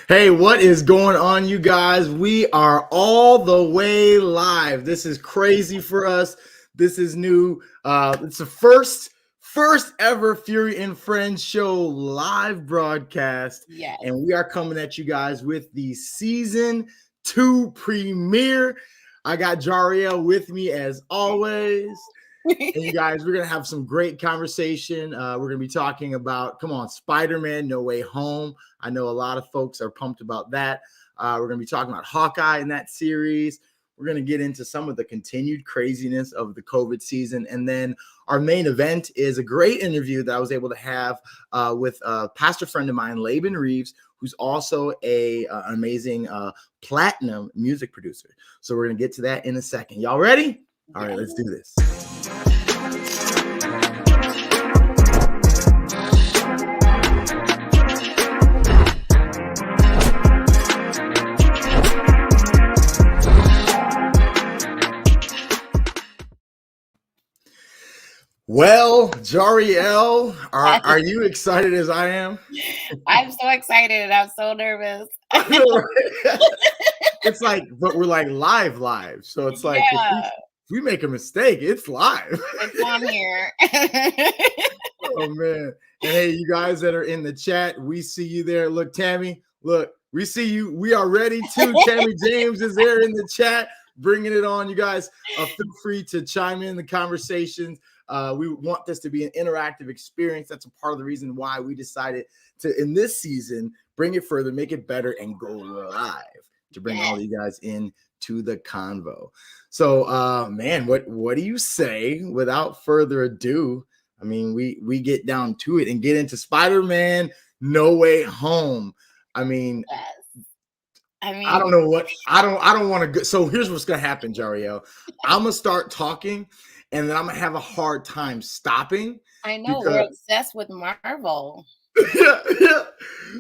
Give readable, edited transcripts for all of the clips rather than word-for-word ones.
Hey, what is going on, you guys? We are all the way live. This is crazy for us. This is new. It's the first ever Fury and Friends show live broadcast, Yes. and we are coming at you guys with the season 2 premiere. I got Jariel with me as always. And you guys, we're gonna have some great conversation. We're gonna be talking about, come on, Spider-Man No Way Home. I know a lot of folks are pumped about that. We're gonna be talking about Hawkeye in that series. We're gonna get into some of the continued craziness of the COVID season, and then our main event is a great interview that I was able to have with a pastor friend of mine, Laban Reeves, who's also an amazing platinum music producer. So we're gonna get to that in a second. Y'all ready? All right, let's do this. Well, Jariel, are you excited as I am? I'm so excited and I'm so nervous. It's like, but we're like live. So it's like if we make a mistake, it's live. It's on here. Oh man. And hey, you guys that are in the chat, we see you there. Look, Tammy, look, we see you. We are ready too. Tammy James is there in the chat, bringing it on. You guys feel free to chime in the conversations. We want this to be an interactive experience. That's a part of the reason why we decided to, in this season, bring it further, make it better, and go live to bring all you guys in to the convo. So, man, what do you say without further ado? I mean, we get down to it and get into Spider-Man No Way Home. I mean, I don't know what I don't want to go. So here's what's gonna happen, Jariel. I'm gonna start talking, and then I'm gonna have a hard time stopping. I know we're obsessed with Marvel. Yeah.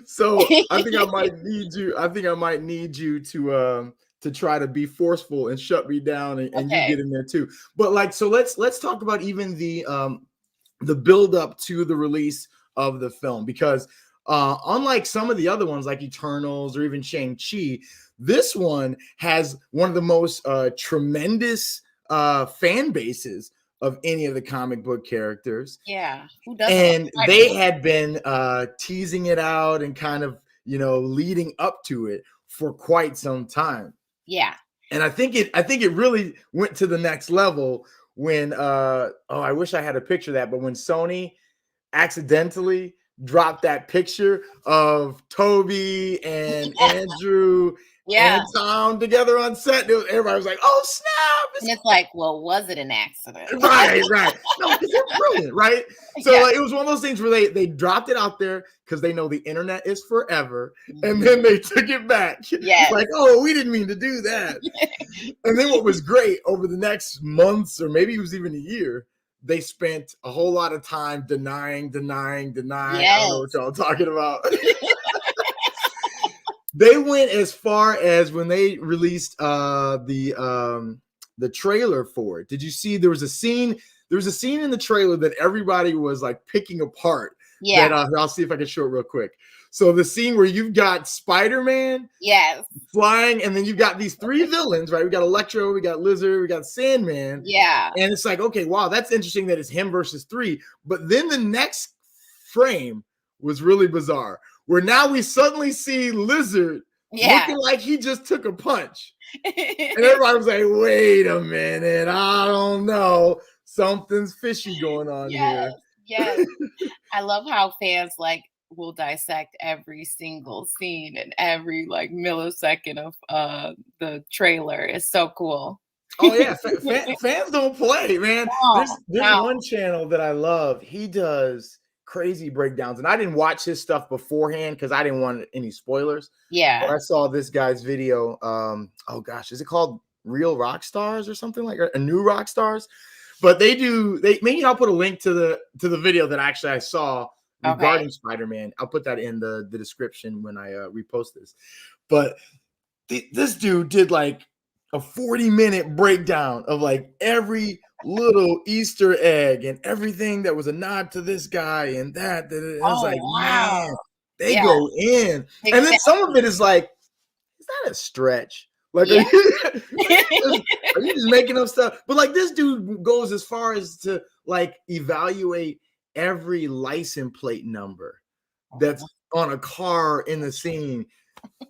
So I think I might need you to try to be forceful and shut me down, and you get in there too. But like, so let's talk about even the build up to the release of the film, because unlike some of the other ones like Eternals or even Shang-Chi, this one has one of the most tremendous fan bases of any of the comic book characters. Yeah. Who doesn't? And they had been teasing it out and kind of, leading up to it for quite some time. Yeah. And I think it really went to the next level when I wish I had a picture of that, but when Sony accidentally dropped that picture of Toby and Andrew and Tom together on set, everybody was like, "Oh snap!" And it's like, well, was it an accident? Right. No, because they're brilliant, right? So like, it was one of those things where they dropped it out there because they know the internet is forever, and then they took it back. Like, oh, we didn't mean to do that. And then what was great, over the next months, or maybe it was even a year, they spent a whole lot of time denying. I don't know what y'all talking about. They went as far as when they released the trailer for it. Did you see there was a scene in the trailer that everybody was like picking apart? That I'll see if I can show it real quick. So the scene where you've got Spider-Man flying, and then you've got these three villains, right? We got Electro, we got Lizard, we got Sandman. And it's like, okay, wow, that's interesting that it's him versus three. But then the next frame was really bizarre, where now we suddenly see Lizard looking like he just took a punch. And everybody was like, wait a minute, I don't know. Something's fishy going on here. Yes. I love how fans will dissect every single scene and every millisecond of the trailer. It's so cool. Oh yeah, fans don't play, man. There's one channel that I love. He does crazy breakdowns, and I didn't watch his stuff beforehand because I didn't want any spoilers. But I saw this guy's video. Oh gosh, is it called Real Rock Stars or something like that? A New Rock Stars? But maybe I'll put a link to the video that actually I saw regarding Spider-Man. I'll put that in the description when I repost this. But this dude did like a 40-minute breakdown of like every little Easter egg and everything that was a nod to this guy and that. I was like, man, They go in. Exactly. And then some of it is like, is that a stretch? Like, Yeah. are you just making up stuff? But like, this dude goes as far as to like evaluate every license plate number that's on a car in the scene.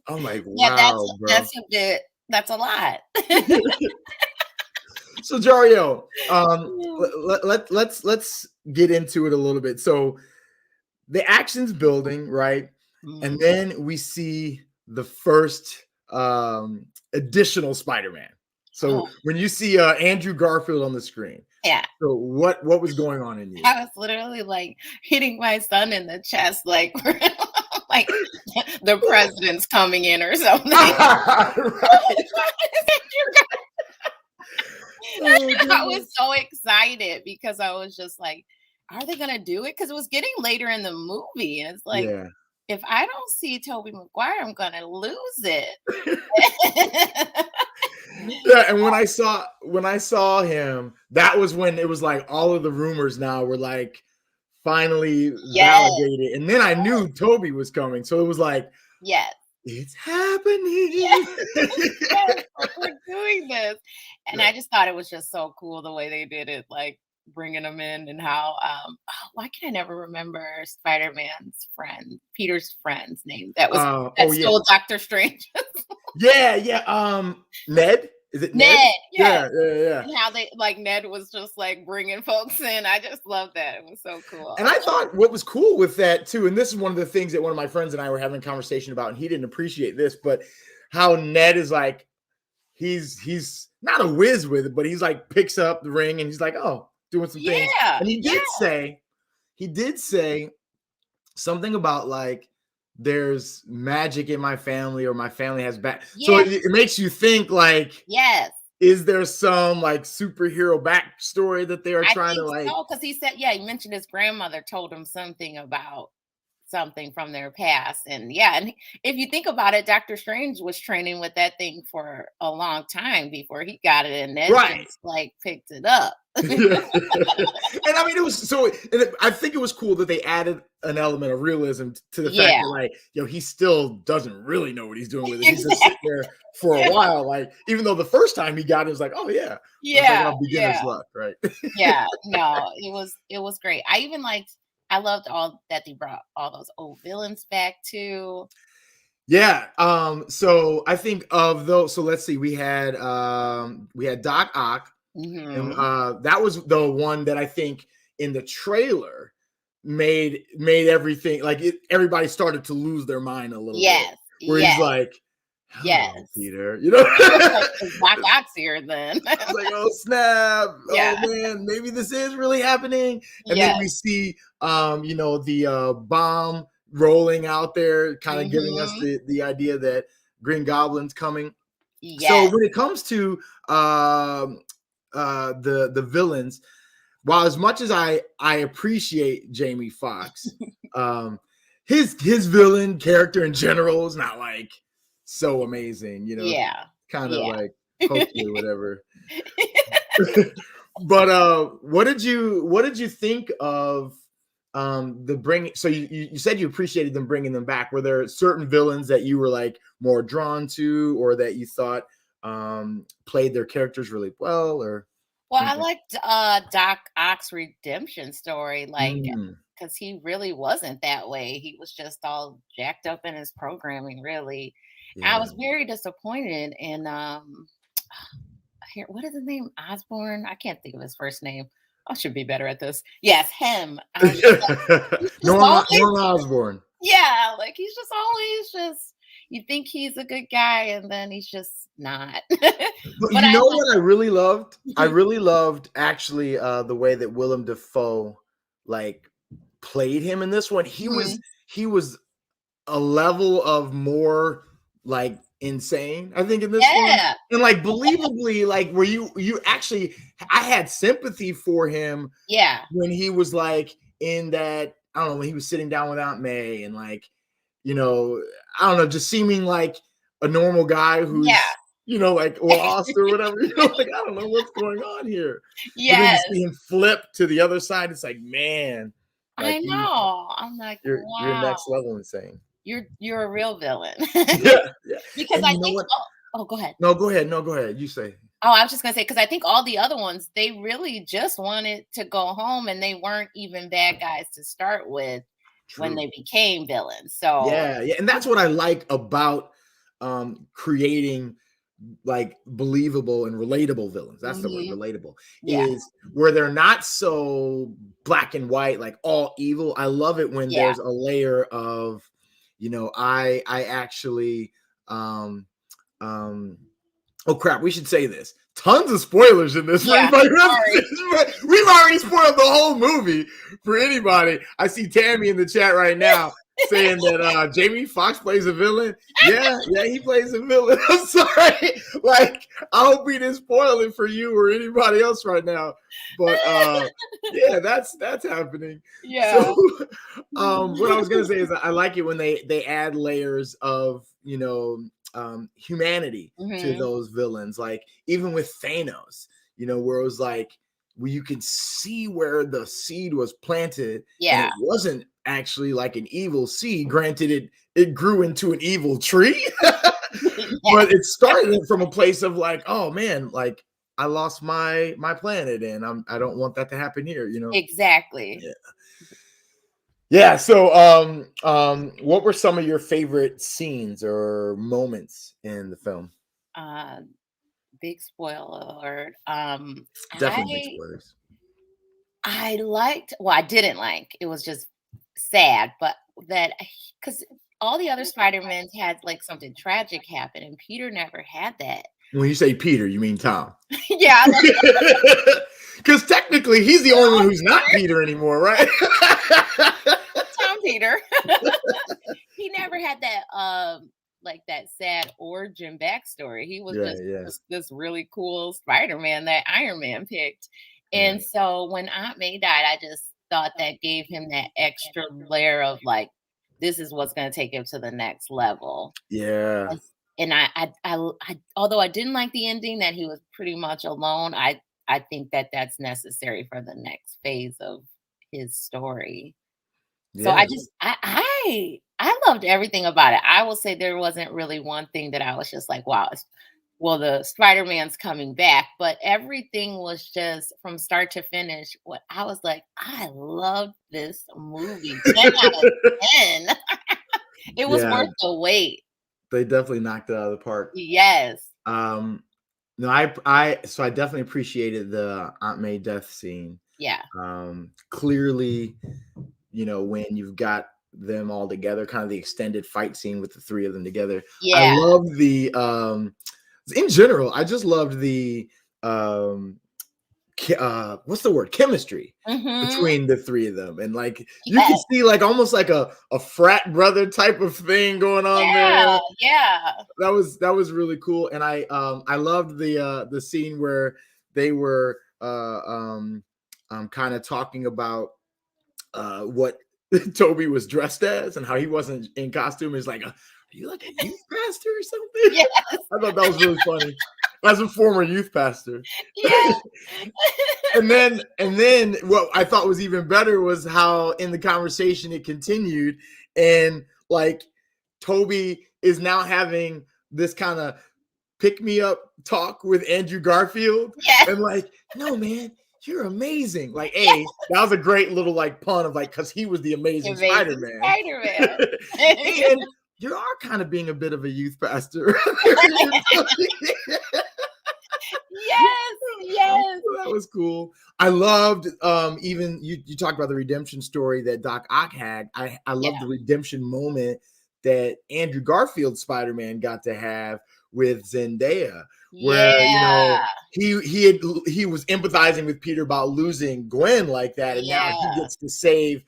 I'm like, wow, bro. That's a lot. So Jario, let's get into it a little bit. So the action's building, right? And then we see the first additional Spider-Man. So when you see Andrew Garfield on the screen, yeah. So what was going on in you? I was literally like hitting my son in the chest, like like the president's coming in or something. I was so excited because I was just like, are they gonna do it? Because it was getting later in the movie, and it's like, if I don't see Tobey Maguire, I'm gonna lose it. Yeah, and when I saw him, that was when it was like all of the rumors now were like finally validated, and then I knew Tobey was coming, so it was like, it's happening. Yes, we're doing this, and I just thought it was just so cool the way they did it, like bringing them in, and how why can I never remember Spider-Man's friend, Peter's friend's name that stole Doctor Strange. Ned. Is it Ned? Yeah. And how they like Ned was just like bringing folks in. I just love that. It was so cool. And I thought what was cool with that too, and this is one of the things that one of my friends and I were having a conversation about, and he didn't appreciate this, but how Ned is like, he's not a whiz with it, but he's like picks up the ring and he's like, oh, doing some things. And he did say something about like, there's magic in my family, or my family has bad. So it makes you think like, is there some like superhero backstory that they are trying to like? No, because he said, he mentioned his grandmother told him something about something from their past. And and if you think about it, Doctor Strange was training with that thing for a long time before he got it, and then just like picked it up. And I mean, it was I think it was cool that they added an element of realism to the fact that like, he still doesn't really know what he's doing with it. He's just sitting there for a while, like, even though the first time he got it was like, oh like beginner's luck, right? No, it was great. I loved all that they brought all those old villains back too. So I think of those. So let's see. We had Doc Ock, and that was the one that I think in the trailer made everything like everybody started to lose their mind a little bit. Where he's like, Peter, Doc Ock's here then. I was like, oh snap. Oh man, maybe this is really happening. And then we see the bomb rolling out there, kind of giving us the idea that Green Goblin's coming. So when it comes to the villains, while as much as I appreciate Jamie Foxx, his villain character in general is not like so amazing, kind of like hopefully whatever. But what did you think of the bringing? So you said you appreciated them bringing them back. Were there certain villains that you were like more drawn to, or that you thought played their characters really well? Or I liked Doc Ock's redemption story, like because he really wasn't that way. He was just all jacked up in his programming, really. I was very disappointed in what is his name? Osborne? I can't think of his first name. I should be better at this. Yes, him. Norman Osborn. Yeah, like he's just always you think he's a good guy, and then he's just not. But you know what I really loved? I really loved actually the way that Willem Dafoe like played him in this one. He was a level of more like insane, I think, in this one. And like believably, like where you actually, I had sympathy for him when he was like in that, I don't know, when he was sitting down with Aunt May and like, I don't know, just seeming like a normal guy who's like lost or whatever, like I don't know what's going on here. And then you see him flip to the other side. It's like, man, I know. I'm like, you're wow, next level insane. you're a real villain. Yeah, yeah. Because And I you know think what? go ahead. No, go ahead. No, go ahead. You say. Oh, I was just gonna say because I think all the other ones, they really just wanted to go home and they weren't even bad guys to start with when True. they became villains. So Yeah, yeah, and that's what I like about creating like believable and relatable villains. That's the word, mhm, relatable. yeah, Is where they're not so black and white, like all evil. I love it when yeah, there's a layer of, I actually um um oh crap, we should say this. Tons of spoilers in this for yeah. anybody. Sorry. We've already spoiled the whole movie for anybody. I see Tammy in the chat right now saying that Jamie Foxx plays a villain. Yeah, he plays a villain. I'm sorry. Like, I hope we didn't spoil it for you or anybody else right now. But yeah, that's happening. Yeah. So what I was gonna say is I like it when they add layers of, humanity to Mhm. those villains. Like even with Thanos, where it was like where you can see where the seed was planted, and Yeah. it wasn't actually like an evil seed. Granted, it grew into an evil tree, Yeah. but it started from a place of like, oh man, like I lost my planet, and I don't want that to happen here. Exactly. Yeah. Yeah. So, what were some of your favorite scenes or moments in the film? Uh, big spoiler alert. Definitely big I spoilers. I liked. Well, I didn't like. It was just sad, but that because all the other Spider-Mans had like something tragic happen, and Peter never had that. When you say Peter, you mean Tom. Yeah, I love Because technically, he's the only one who's not Peter anymore, right? Tom Peter. He never had that like that sad origin backstory. He was Yeah, just yeah, this really cool Spider-Man that Iron Man picked. yeah, And so when Aunt May died, I just thought that gave him that extra layer of like, this is what's going to take him to the next level. yeah, And although I didn't like the ending that he was pretty much alone, I think that that's necessary for the next phase of his story. So yeah. I loved everything about it. I will say there wasn't really one thing that I was just like, wow, well, the Spider-Man's coming back, but everything was just from start to finish. What I was like, I love this movie. 10 out of 10. It was Yeah, worth the wait. they definitely knocked it out of the park. Yes. Um, no, I definitely appreciated the Aunt May death scene. Yeah. Clearly, when you've got them all together, kind of the extended fight scene with the three of them together. I Yeah. love the in general, I just loved the what's the word? Chemistry Mhm. between the three of them. And like you can Yes. see like almost like a frat brother type of thing going on Yeah. there. Yeah. That was really cool. And I loved the scene where they were kind of talking about what Toby was dressed as and how he wasn't in costume. He's like, are you like a youth pastor or something? Yes. I thought that was really funny. As a former youth pastor. Yes. And then what I thought was even better was how in the conversation it continued, and like Toby is now having this kind of pick me up talk with Andrew Garfield, Yes. and like, no man, you're amazing. Like, Yes. that was a great little like pun of like, because he was the amazing Amazing Spider-Man. Spider-Man. And you are kind of being a bit of a youth pastor. Yes, yes. That was cool. I loved even you talked about the redemption story that Doc Ock had. I Yeah. love the redemption moment that Andrew Garfield's Spider-Man got to have with Zendaya, where Yeah. he was empathizing with Peter about losing Gwen like that, and now he Yeah. gets to save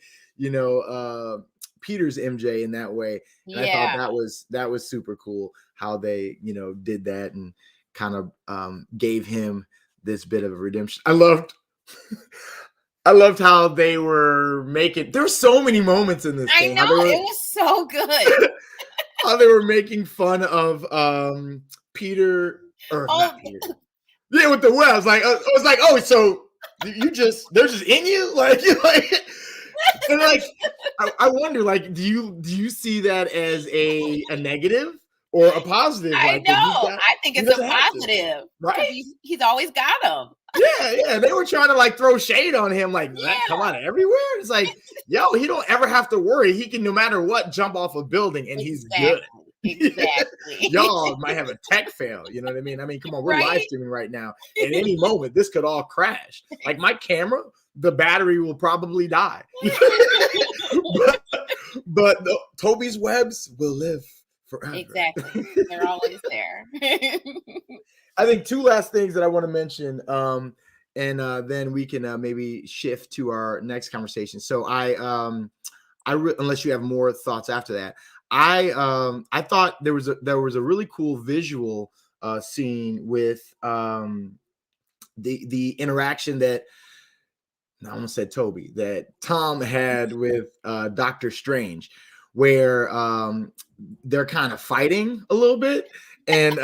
Peter's MJ in that way. And I thought Yeah. that was super cool how they did that and kind of gave him this bit of a redemption. I loved how they were making. There's so many moments in this I thing. know, it was so good. How they were making fun of Peter or not Oh, Peter. Yeah, with the web. I was like, oh, so they're just in you, like And like, I wonder, like, do you see that as a negative or a positive? I Like, know. that I think he it's a doesn't have to, positive because right? he's always got them. Yeah. They were trying to like throw shade on him, like, does that come Yeah. out everywhere? It's like, yo, he don't ever have to worry. He can, no matter what, jump off a building and he's good. Exactly. Y'all might have a tech fail. You know what I mean? I mean, come on, we're live Right? streaming right now. At any moment, this could all crash. Like my camera, the battery will probably die. but Toby's webs will live forever. Exactly. They're always there. I think two last things that I want to mention, and then we can maybe shift to our next conversation. So unless you have more thoughts after that, I thought there was a really cool visual scene with the interaction that I almost said Toby, that Tom had with Doctor Strange, where they're kind of fighting a little bit, and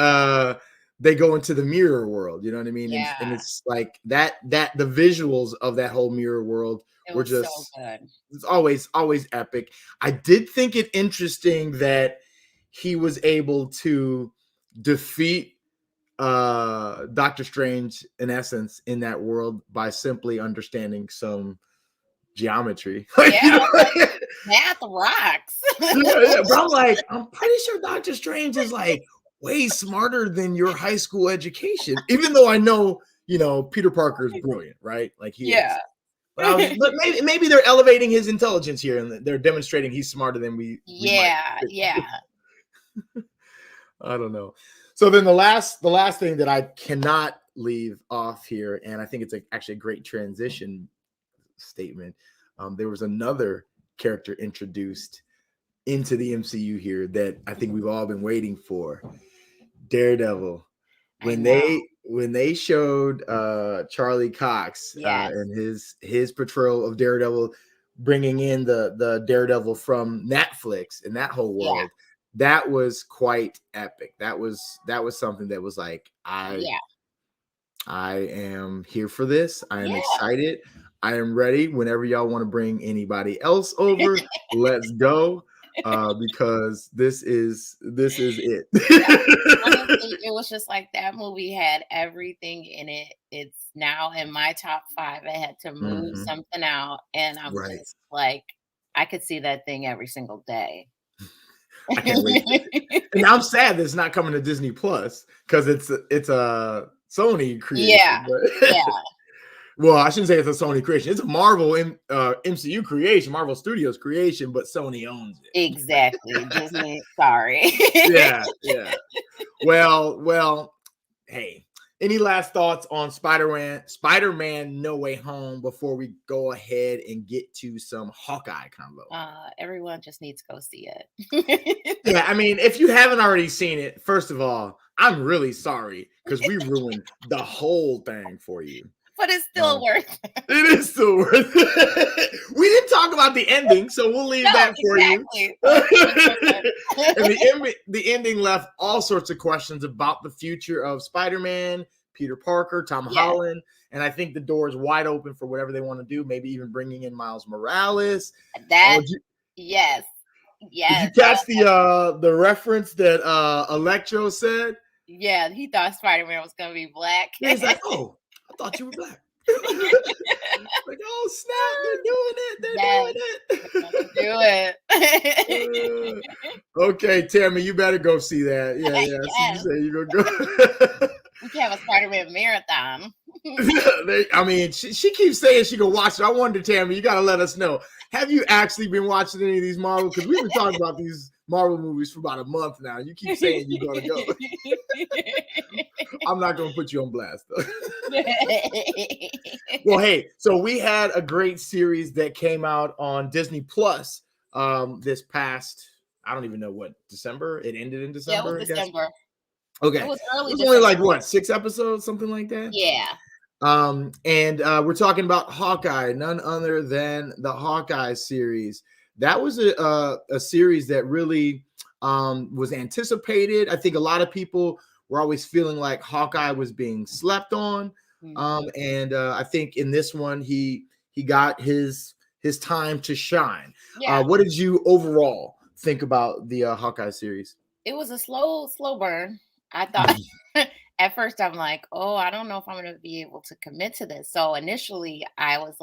they go into the mirror world. You know what I mean? Yeah. And it's like that the visuals of that whole mirror world were just so good. It's always epic. I did think it interesting that he was able to defeat Doctor Strange in essence in that world by simply understanding some geometry. Yeah, math rocks. Yeah, but I'm pretty sure Doctor Strange is like way smarter than your high school education, even though I know, Peter Parker is brilliant, right? Like he is. But maybe they're elevating his intelligence here and they're demonstrating he's smarter than we Yeah. I don't know. So then the last thing that I cannot leave off here, and I think it's actually a great transition statement. There was another character introduced into the MCU here that I think we've all been waiting for. Daredevil. When they showed Charlie Cox and his portrayal of Daredevil, bringing in the Daredevil from Netflix and that whole world, that was quite epic. That was something that was like, I am here for this. I am excited. I am ready. Whenever y'all want to bring anybody else over, let's go. Because this is it. Honestly, it was just like that movie had everything in it. It's now in my top 5. I had to move something out, and I'm just like, I could see that thing every single day. I can't wait. And I'm sad that it's not coming to Disney Plus because it's a Sony creation. Yeah. Well, I shouldn't say it's a Sony creation. It's a Marvel MCU creation, Marvel Studios creation, but Sony owns it. Exactly. Disney, sorry. Yeah. Well, hey, any last thoughts on Spider-Man No Way Home before we go ahead and get to some Hawkeye combo? Everyone just needs to go see it. Yeah, I mean, if you haven't already seen it, first of all, I'm really sorry because we ruined the whole thing for you. But it's still worth it. It is still worth it. We didn't talk about the ending, so we'll leave that for you. And the ending left all sorts of questions about the future of Spider-Man, Peter Parker, Tom Holland, and I think the door is wide open for whatever they want to do, maybe even bringing in Miles Morales. Yes. Did you catch the reference that Electro said? Yeah, he thought Spider-Man was going to be black. He's like, oh, I thought you were black. Like, oh snap, they're doing it. They're doing it. Okay, Tammy, you better go see that. Yeah. Yes. So you say you're gonna go. We can have a Spider-Man marathon. I mean, she keeps saying she gonna watch it. I wonder, Tammy, you gotta let us know. Have you actually been watching any of these Marvel? Because we've been talking about these Marvel movies for about a month now. You keep saying you're gonna go. I'm not gonna put you on blast though. Well, hey, so we had a great series that came out on Disney Plus this past, I don't even know what, December? It ended in December. Yeah, it was December. Okay. It was only like what, 6 episodes, something like that? Yeah. And we're talking about Hawkeye, none other than the Hawkeye series. That was a series that really was anticipated. I think a lot of people were always feeling like Hawkeye was being slept on. And I think in this one, he got his his time to shine. Yeah. What did you overall think about the Hawkeye series? It was a slow burn. I thought at first I'm like, oh, I don't know if I'm gonna be able to commit to this. So initially I let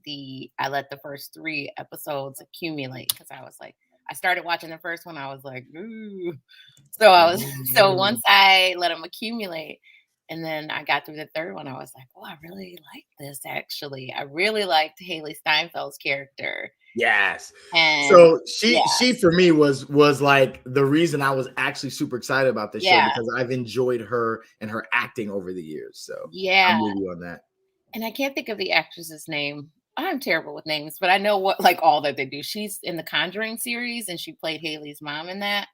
the first 3 episodes accumulate because I was like, I started watching the first one, I was like, ooh. So once I let them accumulate, and then I got through the third one, I was like, oh, I really like this actually. I really liked Haley Steinfeld's character. Yes. And So she for me was like the reason I was actually super excited about this show, because I've enjoyed her and her acting over the years. So yeah. I'm with you on that. And I can't think of the actress's name. I'm terrible with names, but I know what all that they do. She's in the Conjuring series and she played Haley's mom in that.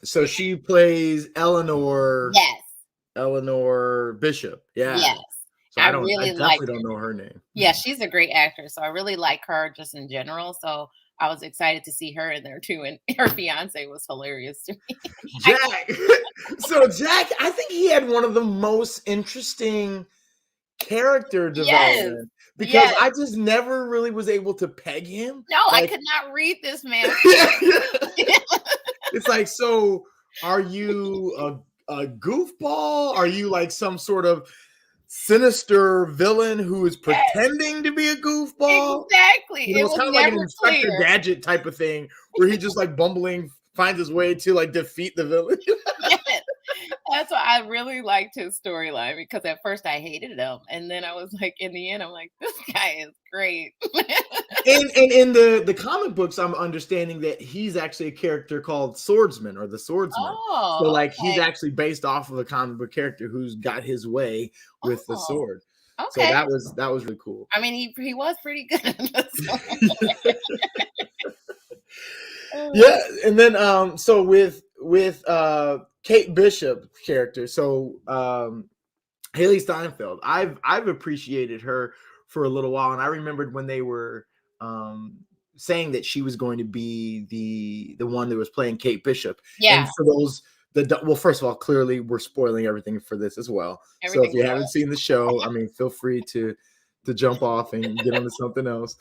So she plays Eleanor. Yes. Eleanor Bishop. Yeah. Yes. So I definitely don't know her name. Yeah, she's a great actress. So I really like her just in general. So I was excited to see her in there too. And her fiance was hilarious to me. Jack. So Jack, I think he had one of the most interesting character development, because I just never really was able to peg him. No, I could not read this man. It's like, so are you a goofball? Are you like some sort of sinister villain who is pretending to be a goofball? Exactly. You know, it's kind of like an Inspector Gadget type of thing, where he just like bumbling finds his way to like defeat the villain. Yes. That's why I really liked his storyline, because at first I hated him, and then I was like, in the end, I'm like, this guy is great. And in the comic books, I'm understanding that he's actually a character called Swordsman, or the Swordsman. So like he's actually based off of a comic book character who's got his way with the sword. Okay. So that was really cool. I mean, he was pretty good. Yeah, and then so with Kate Bishop's character, so Haley Steinfeld, I've appreciated her for a little while, and I remembered when they were saying that she was going to be the one that was playing Kate Bishop. Yeah. And for those well, first of all, clearly we're spoiling everything for this as well. So if you haven't seen the show, I mean, feel free to jump off and get onto something else.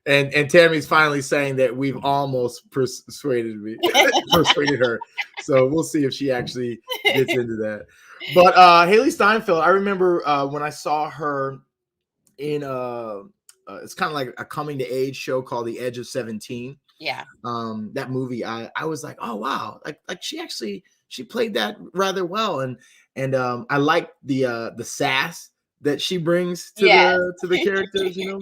And Tammy's finally saying that we've almost persuaded her. So we'll see if she actually gets into that. But Haley Steinfeld, I remember when I saw her in it's kind of like a coming to age show called The Edge of 17. Yeah. That movie, I was like, oh wow, like she played that rather well, and I like the sass that she brings to the characters, you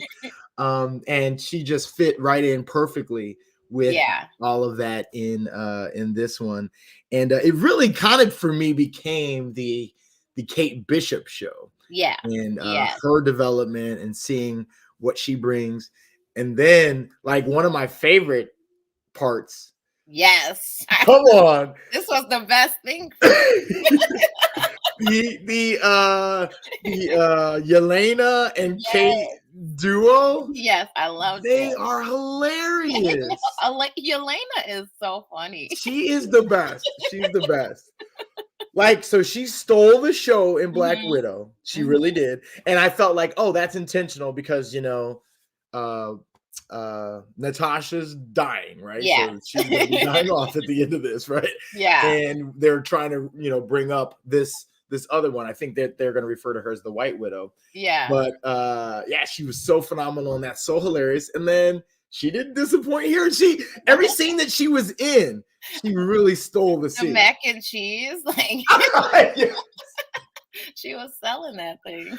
know. And she just fit right in perfectly with all of that in this one. And it really kind of for me became the Kate Bishop show. Yeah. And her development and seeing what she brings. And then like one of my favorite parts. Yes. Come on. This was the best thing. the Yelena and Kate duo. Yes, I love it. They are hilarious. Yelena is so funny. She is the best. She's the best. Like, so she stole the show in Black Widow. She really did. And I felt like, oh, that's intentional because, you know, Natasha's dying, right? Yeah. So she's gonna be dying off at the end of this, right? Yeah. And they're trying to, you know, bring up this other one. I think that they're going to refer to her as the White Widow. Yeah. But yeah, she was so phenomenal and that's so hilarious. And then she didn't disappoint here. Every scene that she was in, she really stole the scene. Mac and cheese, like she was selling that thing.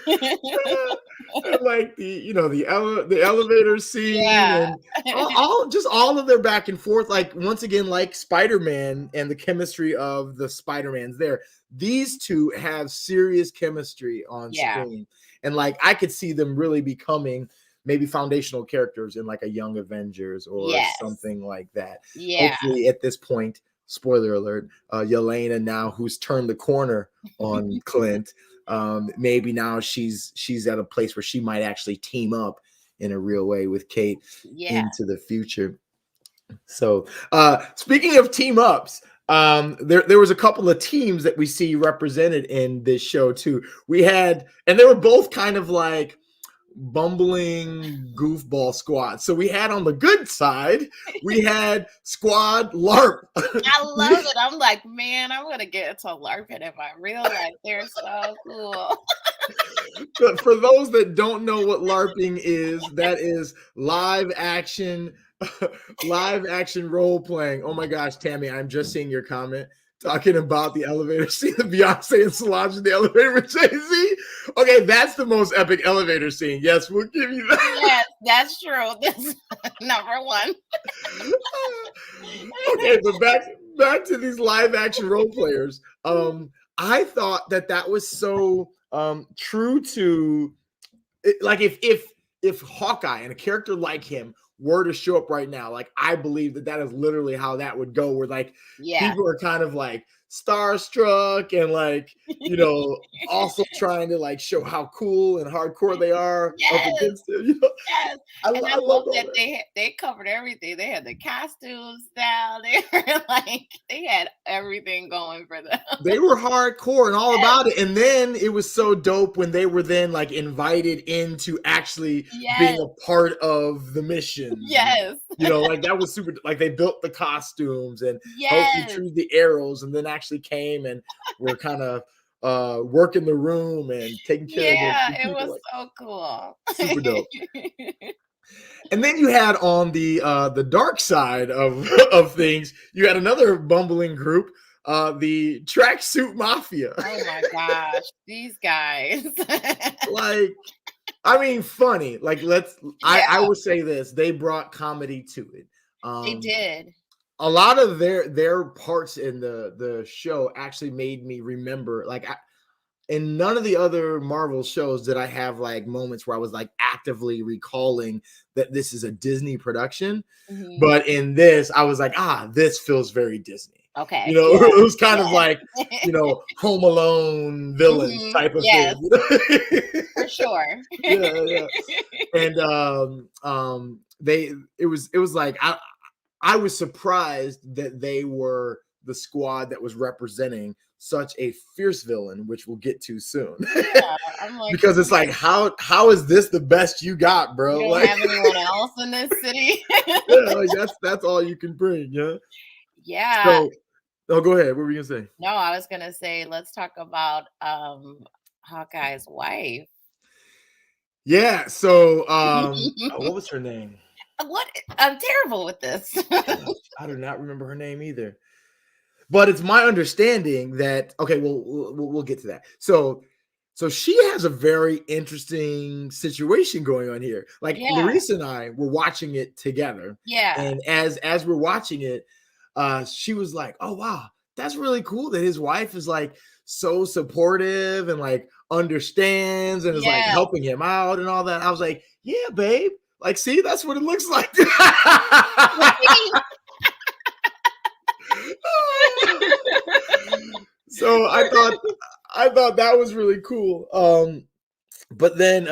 Like the elevator scene and all of their back and forth. Like once again, like Spider-Man and the chemistry of the Spider-Mans there. These two have serious chemistry on screen. And like I could see them really becoming maybe foundational characters in like a Young Avengers or something like that. Yeah. Hopefully at this point, spoiler alert, Yelena now who's turned the corner on Clint, maybe now she's at a place where she might actually team up in a real way with Kate into the future. So speaking of team ups, there was a couple of teams that we see represented in this show too. We had, and they were both kind of like bumbling goofball squad. So we had on the good side, we had Squad LARP. I love it. I'm like, man, I'm gonna get into LARPing in my real life. They're so cool. But for those that don't know what LARPing is, that is live action role playing. Oh my gosh, Tammy, I'm just seeing your comment talking about the elevator scene, the Beyonce and Solange in the elevator with Jay-Z. Okay, that's the most epic elevator scene. Yes, we'll give you that. Yes, that's true. That's number one. Okay, but back to these live action role players. I thought that was so true to it, like if Hawkeye and a character like him were to show up right now, like I believe that is literally how that would go, where like people are kind of like starstruck and like, you know, also trying to like show how cool and hardcore they are up against it, you know? Yes. I love that they covered everything. They had the costumes down. They were like, they had everything going for them. They were hardcore and all about it. And then it was so dope when they were then like invited into actually being a part of the mission. Yes. You know, like that was super, like they built the costumes and helped retrieve the arrows, and then actually came and were kind of working the room and taking care of the it was like, so cool. Super dope. And then you had on the dark side of things, you had another bumbling group, the Tracksuit Mafia. Oh my gosh, these guys. Like, I mean, funny. Like, I would say this: they brought comedy to it. They did. A lot of their parts in the show actually made me remember, like, in none of the other Marvel shows did I have like moments where I was like actively recalling that this is a Disney production. Mm-hmm. But in this, I was like, this feels very Disney. Okay. You know, it was kind of like, you know, Home Alone villains type of thing. You know? For sure. Yeah. And it was like I was surprised that they were the squad that was representing such a fierce villain, which we'll get to soon. Yeah, I'm like, because it's like, how is this the best you got, bro? You don't like, have anyone else in this city. Like that's all you can bring, yeah. Yeah. So, go ahead. What were you gonna say? No, I was gonna say let's talk about Hawkeye's wife. Yeah. So what was her name? What? I'm terrible with this. I do not remember her name either. But it's my understanding that we'll get to that. So she has a very interesting situation going on here. Like Larissa and I were watching it together. Yeah. And as we're watching it, she was like, "Oh wow, that's really cool that his wife is like so supportive and like understands and is like helping him out and all that." I was like, "Yeah, babe. Like, see, that's what it looks like." So I thought that was really cool. But then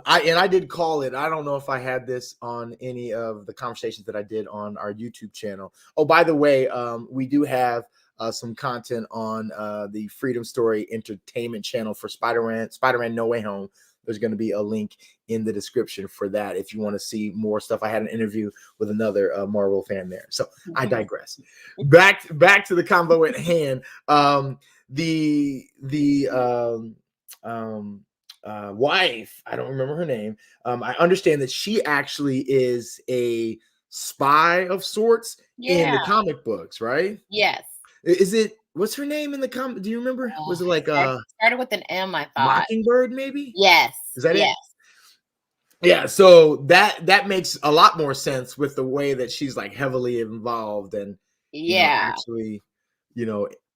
I did call it. I don't know if I had this on any of the conversations that I did on our YouTube channel. Oh, by the way, we do have some content on the Freedom Story Entertainment channel for Spiderman No Way Home. There's going to be a link in the description for that if you want to see more stuff. I had an interview with another Marvel fan there. So I digress. Back to the combo at hand. The wife, I don't remember her name. I understand that she actually is a spy of sorts in the comic books, right? Yes. Is it? What's her name in the comic? Do you remember? Was it like started with an M? I thought Mockingbird, maybe. Yes. Is that it? Yeah. So that makes a lot more sense with the way that she's like heavily involved and actually,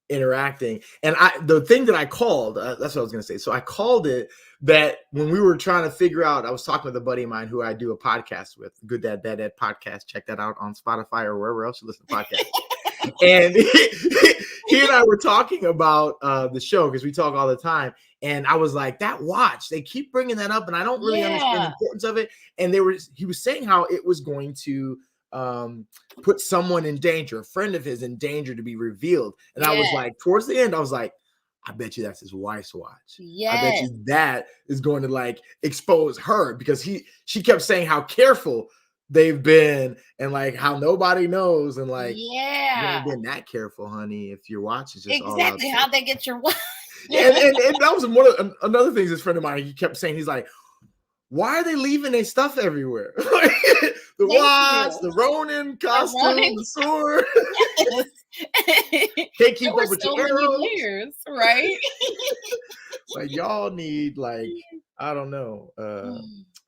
interacting. And the thing that I called, that's what I was going to say. So I called it that when we were trying to figure out, I was talking with a buddy of mine who I do a podcast with, Good Dad, Bad Dad podcast. Check that out on Spotify or wherever else you listen to podcasts. And he and I were talking about the show because we talk all the time. And I was like, that watch, they keep bringing that up and I don't really understand the importance of it. And he was saying how it was going to put someone in danger, a friend of his in danger to be revealed. And I was Yes. like, towards the end, I was like, I bet you that's his wife's watch. I bet Yes. you that is going to like expose her, because she kept saying how careful they've been and like how nobody knows, and like, you Yeah. ain't been that careful, honey, if your watch is just all out Exactly. there. How'd they get your watch? and that was one of another thing this friend of mine, he kept saying, he's like, why are they leaving their stuff everywhere? The Thank watch, you. the Ronin costume, Ronin- the sword. Yes. Can't keep There were up with so your many arrows. layers, right? Like, y'all need, like, I don't know,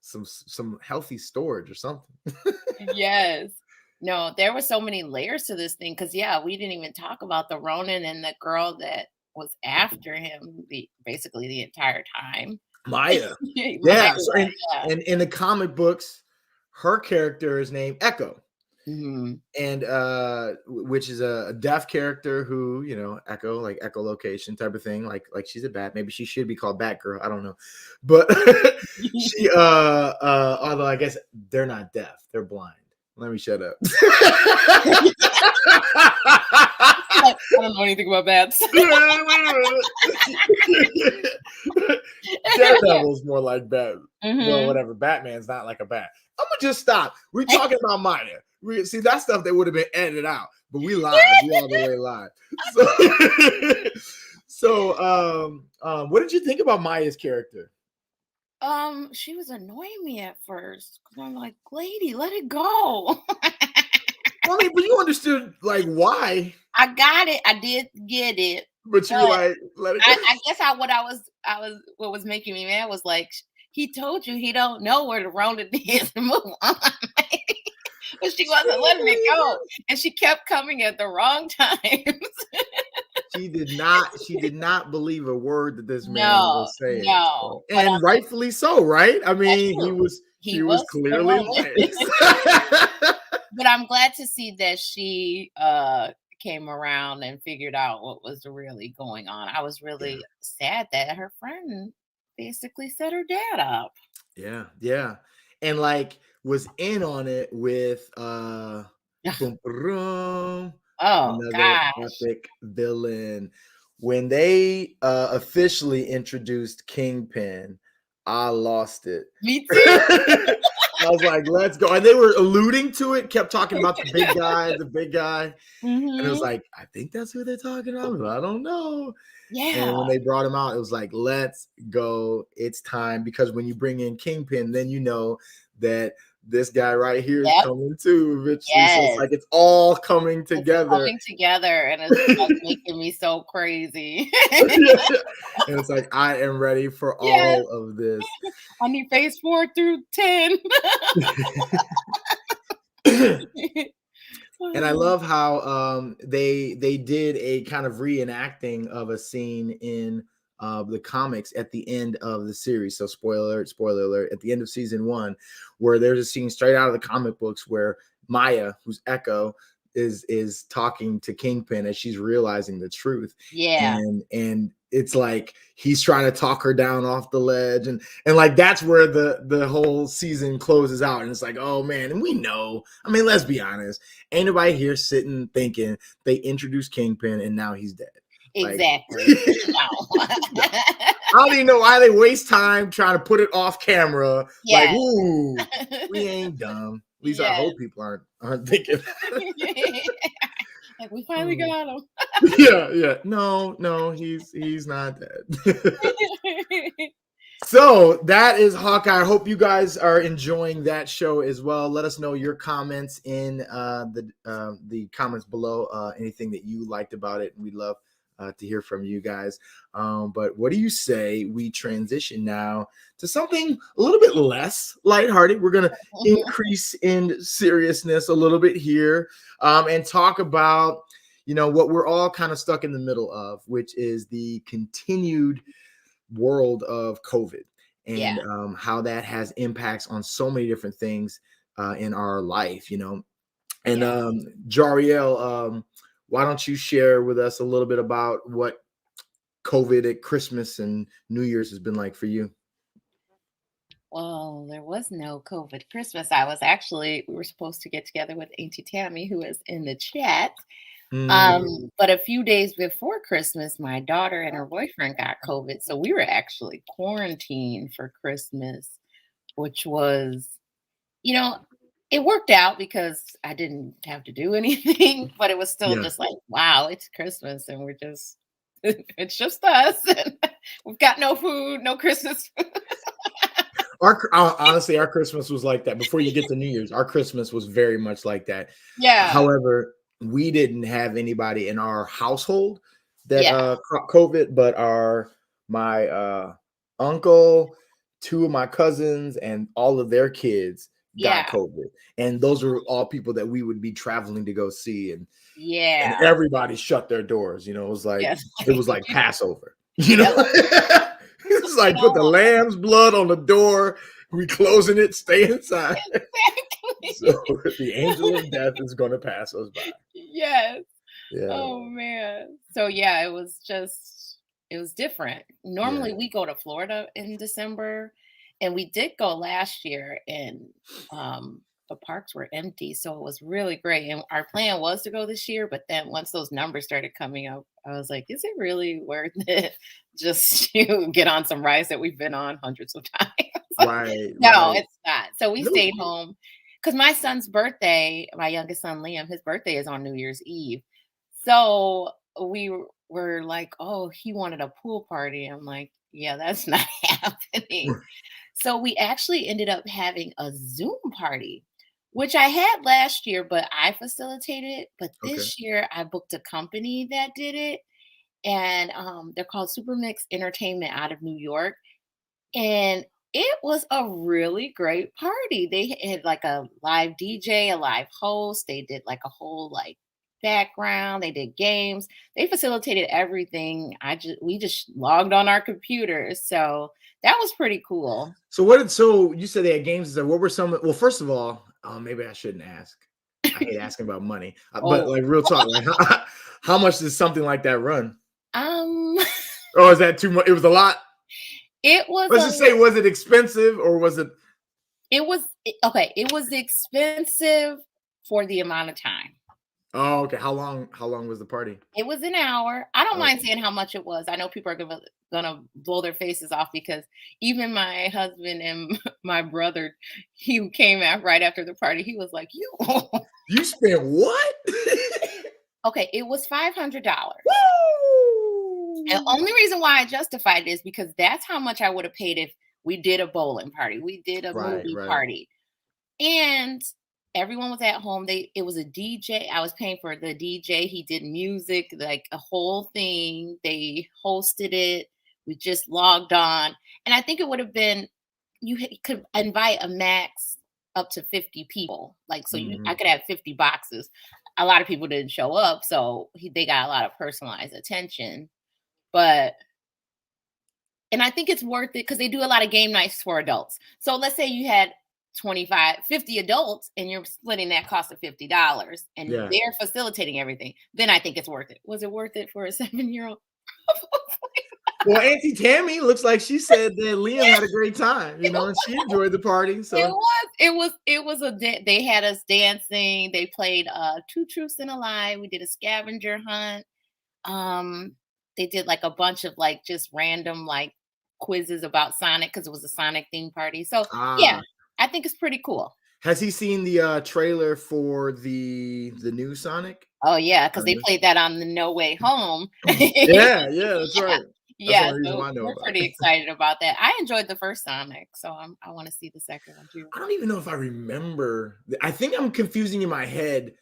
some healthy storage or something. Yes. No, there were so many layers to this thing, because we didn't even talk about the Ronin and the girl that was after him basically the entire time. Maya. Maya, Yeah. So, yeah. and in the comic books, her character is named Echo. Mhm. And which is a deaf character who, you know, Echo, like echolocation type of thing, like she's a bat. Maybe she should be called Batgirl, I don't know. But she although I guess they're not deaf, they're blind. Let me shut up. I don't know anything about bats. Daredevil's more like bat. Well, Mhm. whatever. Batman's not like a bat. I'm gonna just stop. We're talking about Maya. See, that stuff that would have been edited out, but we live. We all the way live. So, what did you think about Maya's character? She was annoying me at first, because I'm like, lady, let it go. I mean, but you understood like why. I got it. I did get it. But you were like, let it go. I guess what was making me mad was like, he told you he don't know where the Ronin is. Move on. But she wasn't letting it go, and she kept coming at the wrong times. She did not believe a word that this man No, was saying. no. And rightfully so, right? I mean, true. he was clearly lying. But I'm glad to see that she came around and figured out what was really going on. I was really sad that her friend basically set her dad up. Yeah. And like was in on it with boom, boom, Oh another gosh. epic villain. When they officially introduced Kingpin, I lost it. Me too. I was like, let's go. And they were alluding to it, kept talking about the big guy. And it was like, I think that's who they're talking about, but I don't know. Yeah. And when they brought him out, it was like, let's go. It's time. Because when you bring in Kingpin, then you know that this guy right here is coming too eventually. So it's like it's all coming together. And it's like making me so crazy. And it's like, I am ready for all of this. I need phase 4 through 10. And I love how they did a kind of reenacting of a scene in the comics at the end of the series. So spoiler alert, at the end of season 1, where there's a scene straight out of the comic books where Maya, who's Echo, is talking to Kingpin as she's realizing the truth. Yeah. And it's like he's trying to talk her down off the ledge, and like that's where the whole season closes out. And it's like, oh man, and we know, I mean, let's be honest, ain't nobody here sitting thinking they introduced Kingpin and now he's dead. Exactly. Like, I don't even know why they waste time trying to put it off camera. Like, ooh, we ain't dumb. At least I hope people aren't thinking. Like, we finally got him. Yeah. No, he's not dead. So that is Hawkeye. I hope you guys are enjoying that show as well. Let us know your comments in the comments below. Anything that you liked about it, and we'd love to hear from you guys. But what do you say we transition now to something a little bit less lighthearted? We're going to increase in seriousness a little bit here, and talk about, what we're all kind of stuck in the middle of, which is the continued world of COVID and how that has impacts on so many different things in our life, And Jariel, why don't you share with us a little bit about what COVID at Christmas and New Year's has been like for you? Well, there was no COVID Christmas. We were supposed to get together with Auntie Tammy, who is in the chat. Mm, But a few days before Christmas, my daughter and her boyfriend got COVID. So we were actually quarantined for Christmas, which was, you know, it worked out because I didn't have to do anything, but it was still yeah. just like, wow, it's Christmas and we're just, it's just us. And we've got no food, no Christmas food. Honestly, our Christmas was like that. Before you get to New Year's, our Christmas was very much like that. Yeah. However, we didn't have anybody in our household that Yeah. caught COVID, but my uncle, two of my cousins, and all of their kids got Yeah. COVID. And those were all people that we would be traveling to go see. And Yeah. everybody shut their doors. It was like Yes. Passover. Yeah, like, It's stay like put the home. lamb's blood on the door. We closing it, stay inside. So Exactly. the angel of death is going to pass us by. Yes. Yeah. Oh man. So yeah, it was different. Yeah. Normally we go to Florida in December and we did go last year and the parks were empty. So it was really great. And our plan was to go this year, but then once those numbers started coming up, I was like, is it really worth it just to get on some rides that we've been on hundreds of times? Right. No, Right. it's not. So we Nope. stayed home because my son's birthday, my youngest son Liam, his birthday is on New Year's Eve. So were like, oh, he wanted a pool party. I'm like, yeah, that's not happening. So we actually ended up having a Zoom party, which I had last year, but I facilitated it. But Okay. this year I booked a company that did it. And they're called Supermix Entertainment out of New York. And it was a really great party. They had like a live DJ, a live host. They did like a whole like background. They did games. They facilitated everything. We just logged on our computers. So that was pretty cool. So you said they had games. What were some? Well, first of all, maybe I shouldn't ask. I hate asking about money, but Oh, like real talk, like how much does something like that run? um, Or is that too much? It was a lot. it was Let's just say, was it expensive or was it? okay. It was expensive for the amount of time. Oh, okay. How long? How long was the party? It was an hour. I don't mind Okay. saying how much it was. I know people are gonna blow their faces off because even my husband and my brother, he came out right after the party. He was like, "You." You spent what? Okay, it was $500. The Woo! only reason why I justified it is because that's how much I would have paid if we did a bowling party, we did a Right, movie right. party, and everyone was at home. It was a DJ. I was paying for the DJ. He did music, like a whole thing. They hosted it. We just logged on. And I think it would have been could invite a max up to 50 people. Like so I Mhm. could have 50 boxes. A lot of people didn't show up, so they got a lot of personalized attention. But and I think it's worth it because they do a lot of game nights for adults. So let's say you had 25, 50 adults and you're splitting that cost of $50 and Yeah. they're facilitating everything. Then I think it's worth it. Was it worth it for a 7-year-old? Well, Auntie Tammy looks like she said that Liam had a great time, and she enjoyed the party. It So was, they had us dancing. They played Two Truths and a Lie. We did a scavenger hunt. Um, they did like a bunch of like just random like quizzes about Sonic because it was a Sonic theme party. So yeah, ah, I think it's pretty cool. has he seen the trailer for the new Sonic? Oh yeah, because they played that on the No Way Home. Yeah, yeah, that's right. That's the Yeah, only reason so why I know we're about pretty it. excited about that. I enjoyed the first Sonic, so I want to see the second one too. I don't even know if I remember. I think I'm confusing in my head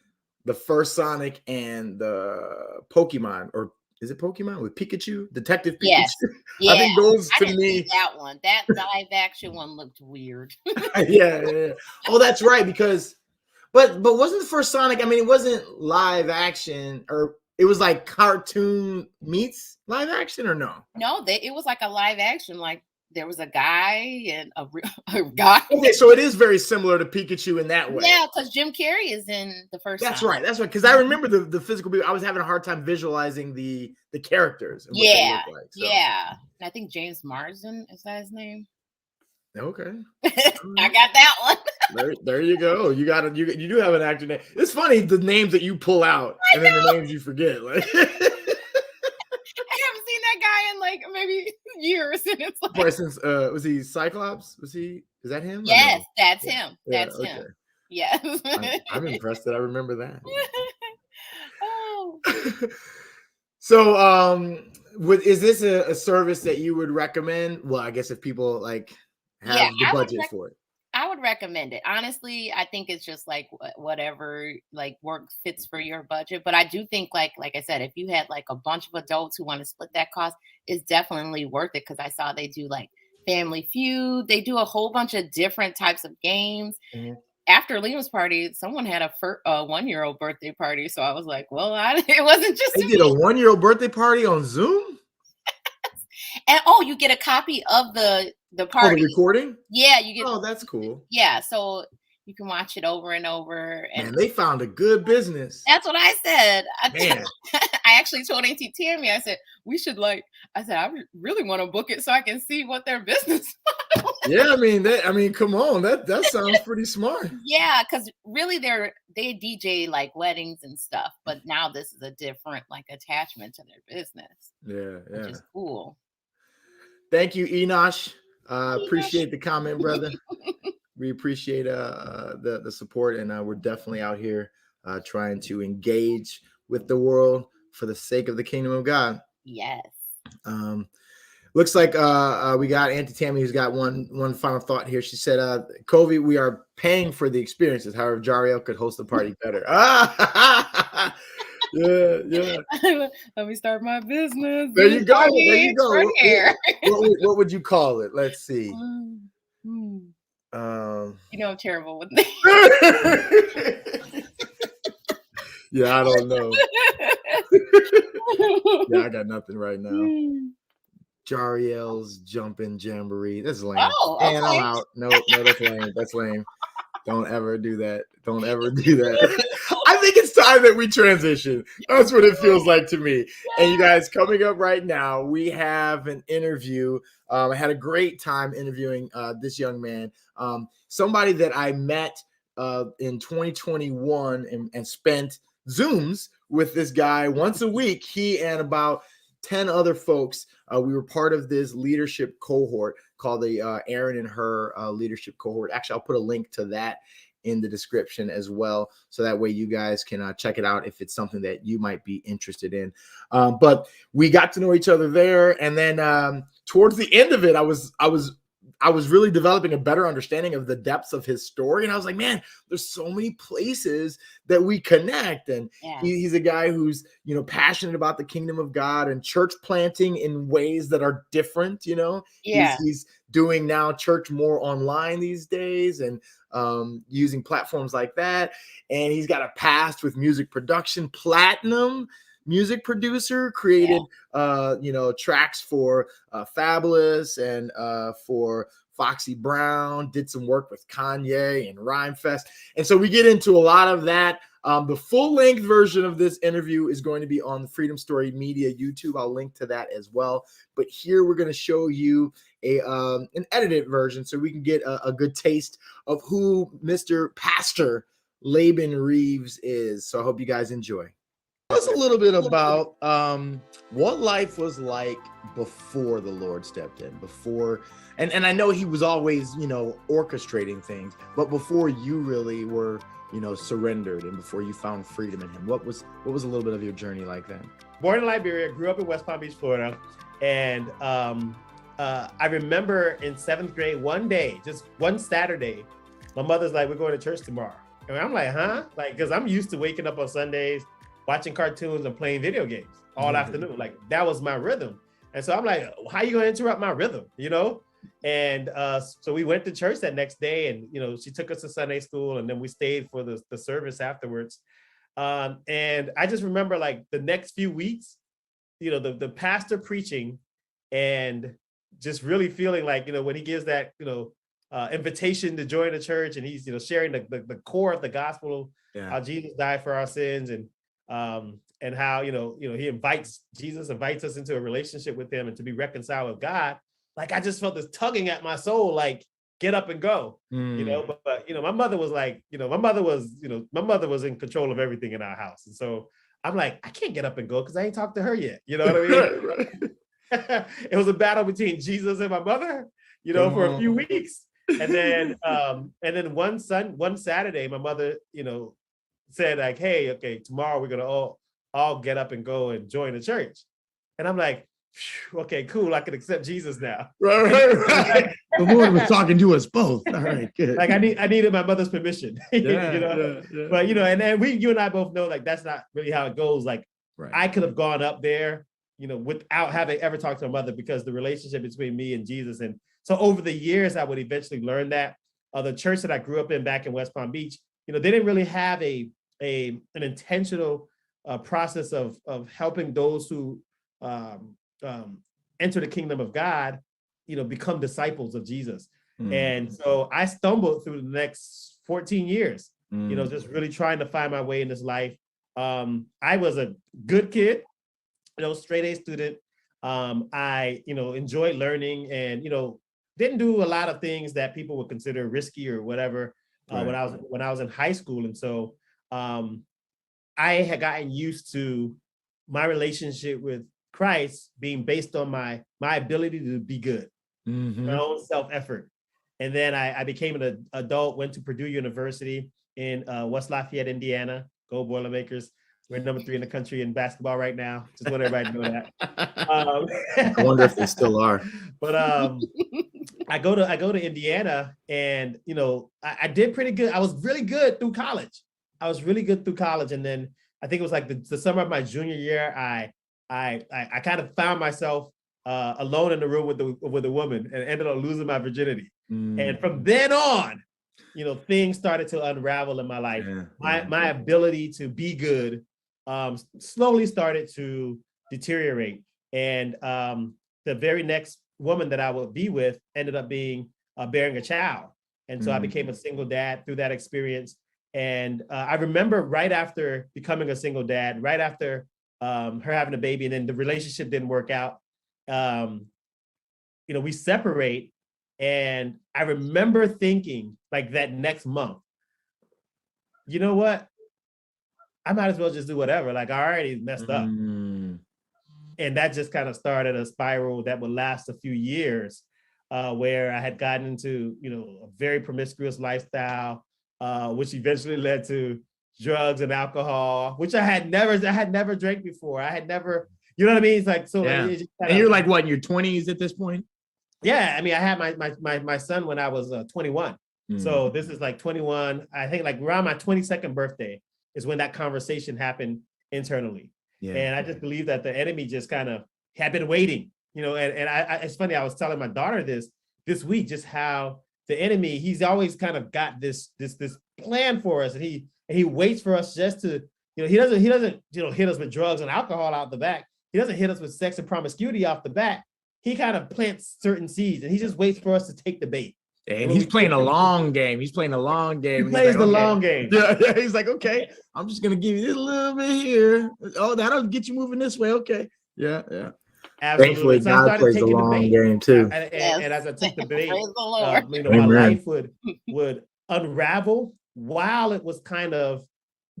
the first Sonic and the Pokemon, or is it Pokemon with Pikachu, Detective Pikachu? Yes, I yeah. think those I to didn't see me, that one. That live action one looked weird. yeah. Oh, that's right. Because, but wasn't the first Sonic? I mean, it wasn't live action, or it was like cartoon meets live action, or no? No, it was like a live action. Like there was a guy and a guy. Okay, so it is very similar to Pikachu in that way. Yeah, because Jim Carrey is in the first That's Sonic. right. That's right. Because I remember the physical people. I was having a hard time visualizing the characters and what they Yeah, look like. So yeah. And I think James Marsden, is that his name? Okay. I got that one. There you go. You got it. You do have an actor name. It's funny the names that you pull out I and then the know. names you forget. Like, I haven't seen that guy in like maybe years, and it's for like, instance, was he Cyclops? Is that him? Or yes, no? that's Yeah. him. Yeah. That's Okay. him. Yes. I'm impressed that I remember that. Oh, So, is this a service that you would recommend? Well, I guess if people like yeah, have the budget for it. I would recommend it. Honestly, I think it's just like whatever like work fits for your budget. But I do think like I said, if you had like a bunch of adults who want to split that cost, it's definitely worth it because I saw they do like Family Feud. They do a whole bunch of different types of games. Mhm. After Liam's party, someone had a 1-year-old birthday party. So I was like, well, it wasn't just They did a 1-year-old birthday party on Zoom. and oh, you get a copy of the Oh, party. the recording. Yeah, you get Oh, that's cool. yeah, so you can watch it over and over. And Man, they found a good business. that's what I said. Man. I actually told Auntie Tammy, I said, we should I really want to book it so I can see what their business model is. Yeah, I mean, come on, that sounds pretty smart. Yeah, because really they DJ like weddings and stuff, but now this is a different like attachment to their business, Yeah, which yeah. is cool. Thank you, Enosh. Enosh. Appreciate the comment, brother. We appreciate the support, and we're definitely out here trying to engage with the world for the sake of the kingdom of God. Yes. Looks like we got Auntie Tammy who's got one final thought here. She said, Covey, we are paying for the experiences. However, Jariel could host the party better. Yeah. Let me start my business. There you go. There you go. What would you call it? Let's see. You know I'm terrible with names. Yeah, I don't know. Yeah, I got nothing right now. Jariel's Jumping Jamboree. That's lame. Oh, okay. And I'm out. No, that's lame. That's lame. Don't ever do that. Don't ever do that. I think it's time that we transition. That's what it feels like to me. And you guys, coming up right now, we have an interview. I had a great time interviewing this young man, somebody that I met in 2021 and spent Zooms with this guy once a week. He and about 10 other folks. We were part of this leadership cohort called the Aaron and Her leadership cohort. Actually, I'll put a link to that in the description as well, so that way you guys can check it out if it's something that you might be interested in. But we got to know each other there, and then towards the end of it, I was really developing a better understanding of the depths of his story. And I was like, man, there's so many places that we connect. And he's a guy who's, passionate about the kingdom of God and church planting in ways that are different. He's doing now church more online these days and using platforms like that. And he's got a past with music production, platinum music producer, created tracks for Fabulous and for Foxy Brown, did some work with Kanye and Rhymefest. And so we get into a lot of that. The full-length version of this interview is going to be on the Freedom Story Media YouTube. I'll link to that as well. But here we're going to show you an edited version so we can get a good taste of who Mr. Pastor Laban Reeves is. So I hope you guys enjoy. Tell us a little bit about what life was like before the Lord stepped in, and I know he was always, orchestrating things, but before you really were, surrendered and before you found freedom in him, what was a little bit of your journey like then? Born in Liberia, grew up in West Palm Beach, Florida. And I remember in 7th grade, one day, just one Saturday, my mother's like, we're going to church tomorrow. And I'm like, huh? Like, because I'm used to waking up on Sundays, watching cartoons and playing video games all afternoon. Like, that was my rhythm. And so I'm like, how are you going to interrupt my rhythm, And so we went to church that next day, and, she took us to Sunday school, and then we stayed for the service afterwards. And I just remember, like, the next few weeks, the pastor preaching and just really feeling like, when he gives that, invitation to join the church, and he's, sharing the core of the gospel, how Jesus died for our sins, and how, Jesus invites us into a relationship with him and to be reconciled with God. Like, I just felt this tugging at my soul, like, get up and go, but my mother was like, my mother was in control of everything in our house. And so I'm like, I can't get up and go because I ain't talked to her yet. You know what I mean? Right. It was a battle between Jesus and my mother, for a few weeks. And then one Saturday, my mother, said like, hey, okay, tomorrow we're gonna all get up and go and join the church. And I'm like, okay, cool. I can accept Jesus now. Right. The Lord was talking to us both. All right, good. Like I needed my mother's permission. Yeah. But and you and I both know like that's not really how it goes. Like I could have gone up there, without having ever talked to my mother, because the relationship between me and Jesus. And so over the years, I would eventually learn that. The church that I grew up in back in West Palm Beach, they didn't really have an intentional process of helping those who enter the kingdom of God, become disciples of Jesus. And so I stumbled through the next 14 years, just really trying to find my way in this life. I was a good kid, straight A student. I, enjoyed learning and, didn't do a lot of things that people would consider risky or whatever when I was in high school. And so I had gotten used to my relationship with Christ being based on my ability to be good, my own self-effort. And then I became an adult, went to Purdue University in West Lafayette, Indiana. Go Boilermakers. We're number 3 in the country in basketball right now. Just want everybody to know that. I wonder if they still are. But I go to Indiana, and I did pretty good. I was really good through college. And then I think it was like the summer of my junior year, I kind of found myself alone in the room with a woman and ended up losing my virginity. And from then on, things started to unravel in my life. My ability to be good slowly started to deteriorate. And the very next woman that I would be with ended up being bearing a child. And so I became a single dad through that experience. And I remember right after becoming a single dad, right after her having a baby, and then the relationship didn't work out, we separate. And I remember thinking like that next month, you know what? I might as well just do whatever. Like I already messed up. And that just kind of started a spiral that would last a few years, where I had gotten into, a very promiscuous lifestyle, which eventually led to drugs and alcohol, which I had never drank before. I had never, you know what I mean? It's like, so. Yeah. And you're like, what, in your 20s at this point? Yeah. I mean, I had my son when I was 21. So this is like 21. I think like around my 22nd birthday is when that conversation happened internally. Yeah. And I just believe that the enemy just kind of had been waiting, and I it's funny, I was telling my daughter this week, just how the enemy, he's always kind of got this plan for us. And he waits for us just to, he doesn't hit us with drugs and alcohol out the back. He doesn't hit us with sex and promiscuity off the bat. He kind of plants certain seeds, and he just waits for us to take the bait. And he's playing a long game. He plays the long game. Yeah. He's like, okay, I'm just gonna give you this a little bit here. Oh, that'll get you moving this way. Okay. Yeah. Absolutely. Thankfully, so God plays the long game too. And as I took the bait, my life would unravel while it was kind of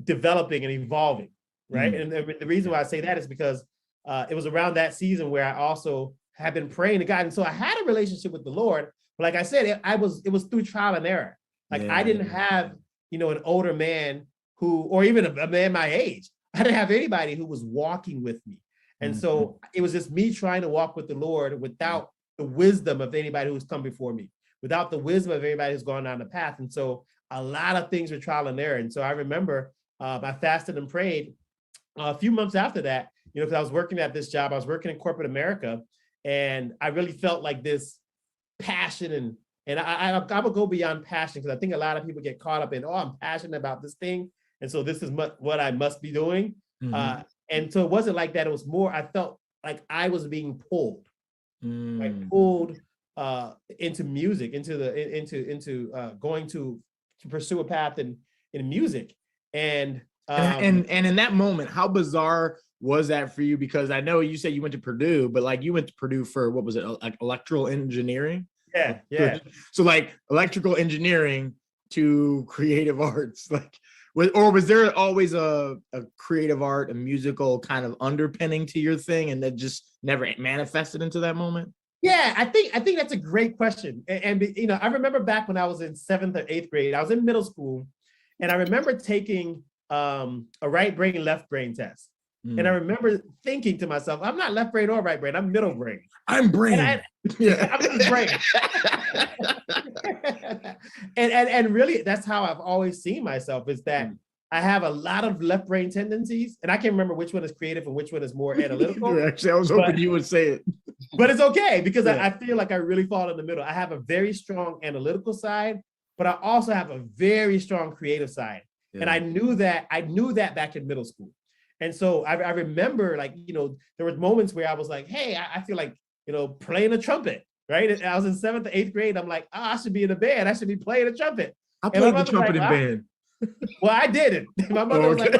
developing and evolving, right? And the reason why I say that is because it was around that season where I also had been praying to God, and so I had a relationship with the Lord. But like I said, it was through trial and error. Like I didn't have, an older man or even a man my age. I didn't have anybody who was walking with me. And so it was just me trying to walk with the Lord without the wisdom of anybody who's come before me, without the wisdom of anybody who's gone down the path. And so a lot of things were trial and error. And so I remember I fasted and prayed a few months after that, because I was working at this job. I was working in corporate America, and I really felt like this passion, and I would go beyond passion, because I think a lot of people get caught up in, I'm passionate about this thing, and so this is what I must be doing. And so it wasn't like that. It was more, I felt like I was being pulled, pulled into music, into going to pursue a path in music, and in that moment, how bizarre was that for you? Because I know you said you went to Purdue, but like you went to Purdue for, what was it, like electrical engineering? Yeah. So like electrical engineering to creative arts, like, was there always a creative art, a musical kind of underpinning to your thing, and that just never manifested into that moment? Yeah, I think that's a great question. And you know, I remember back when I was in 7th or 8th grade, I was in middle school, and I remember taking a right brain, left brain test. And I remember thinking to myself, I'm not left brain or right brain, I'm middle brain. I'm brain. I'm just brain. and really, that's how I've always seen myself, is that I have a lot of left brain tendencies, and I can't remember which one is creative and which one is more analytical. Actually, I was hoping you would say it. But it's okay, because I feel like I really fall in the middle. I have a very strong analytical side, but I also have a very strong creative side. And I knew that back in middle school. And so I remember, like, you know, there were moments where I was like, hey, I feel like, you know, playing a trumpet, right? And I was in 7th or 8th grade. I'm like, I should be in a band. I should be playing a trumpet. I played the trumpet in band. Well, I didn't. My mother was like,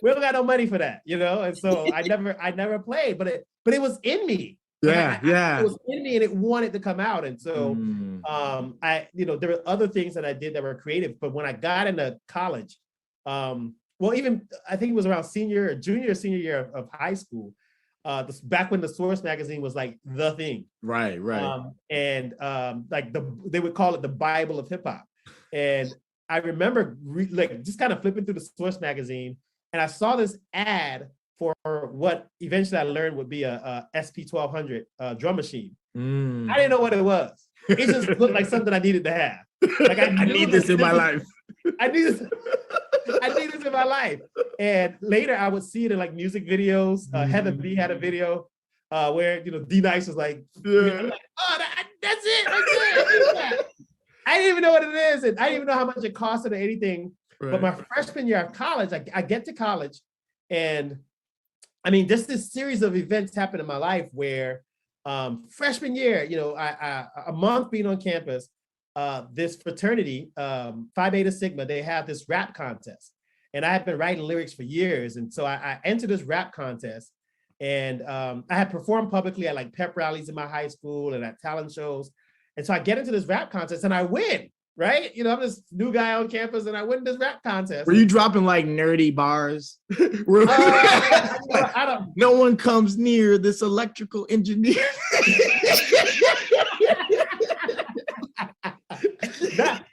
we don't got no money for that, you know? And so I never played, but it was in me. Yeah. It was in me, and it wanted to come out. And so you know, there were other things that I did that were creative, but when I got into college, well, even I think it was around junior or senior year of high school, back when the Source magazine was like the thing. Right. And like they would call it the Bible of hip hop. And I remember like just kind of flipping through the Source magazine, and I saw this ad for what eventually I learned would be a SP-1200 drum machine. I didn't know what it was. It just looked like something I needed to have. Like I need this in my life. I need this in my life. And later I would see it in like music videos. Heather B had a video where, you know, D-Nice was like, I'm like, oh, that's it right there. I didn't even know what it is, and I didn't even know how much it costed or anything. Right. But my freshman year of college, I get to college, and I mean, just this series of events happened in my life where freshman year, you know, I a month being on campus, this fraternity, Phi Beta Sigma, they have this rap contest. And I had been writing lyrics for years. And so I entered this rap contest, and I had performed publicly at like pep rallies in my high school and at talent shows. And so I get into this rap contest and I win, right? You know, I'm this new guy on campus and I win this rap contest. Were you dropping like nerdy bars? I don't. No one comes near this electrical engineer.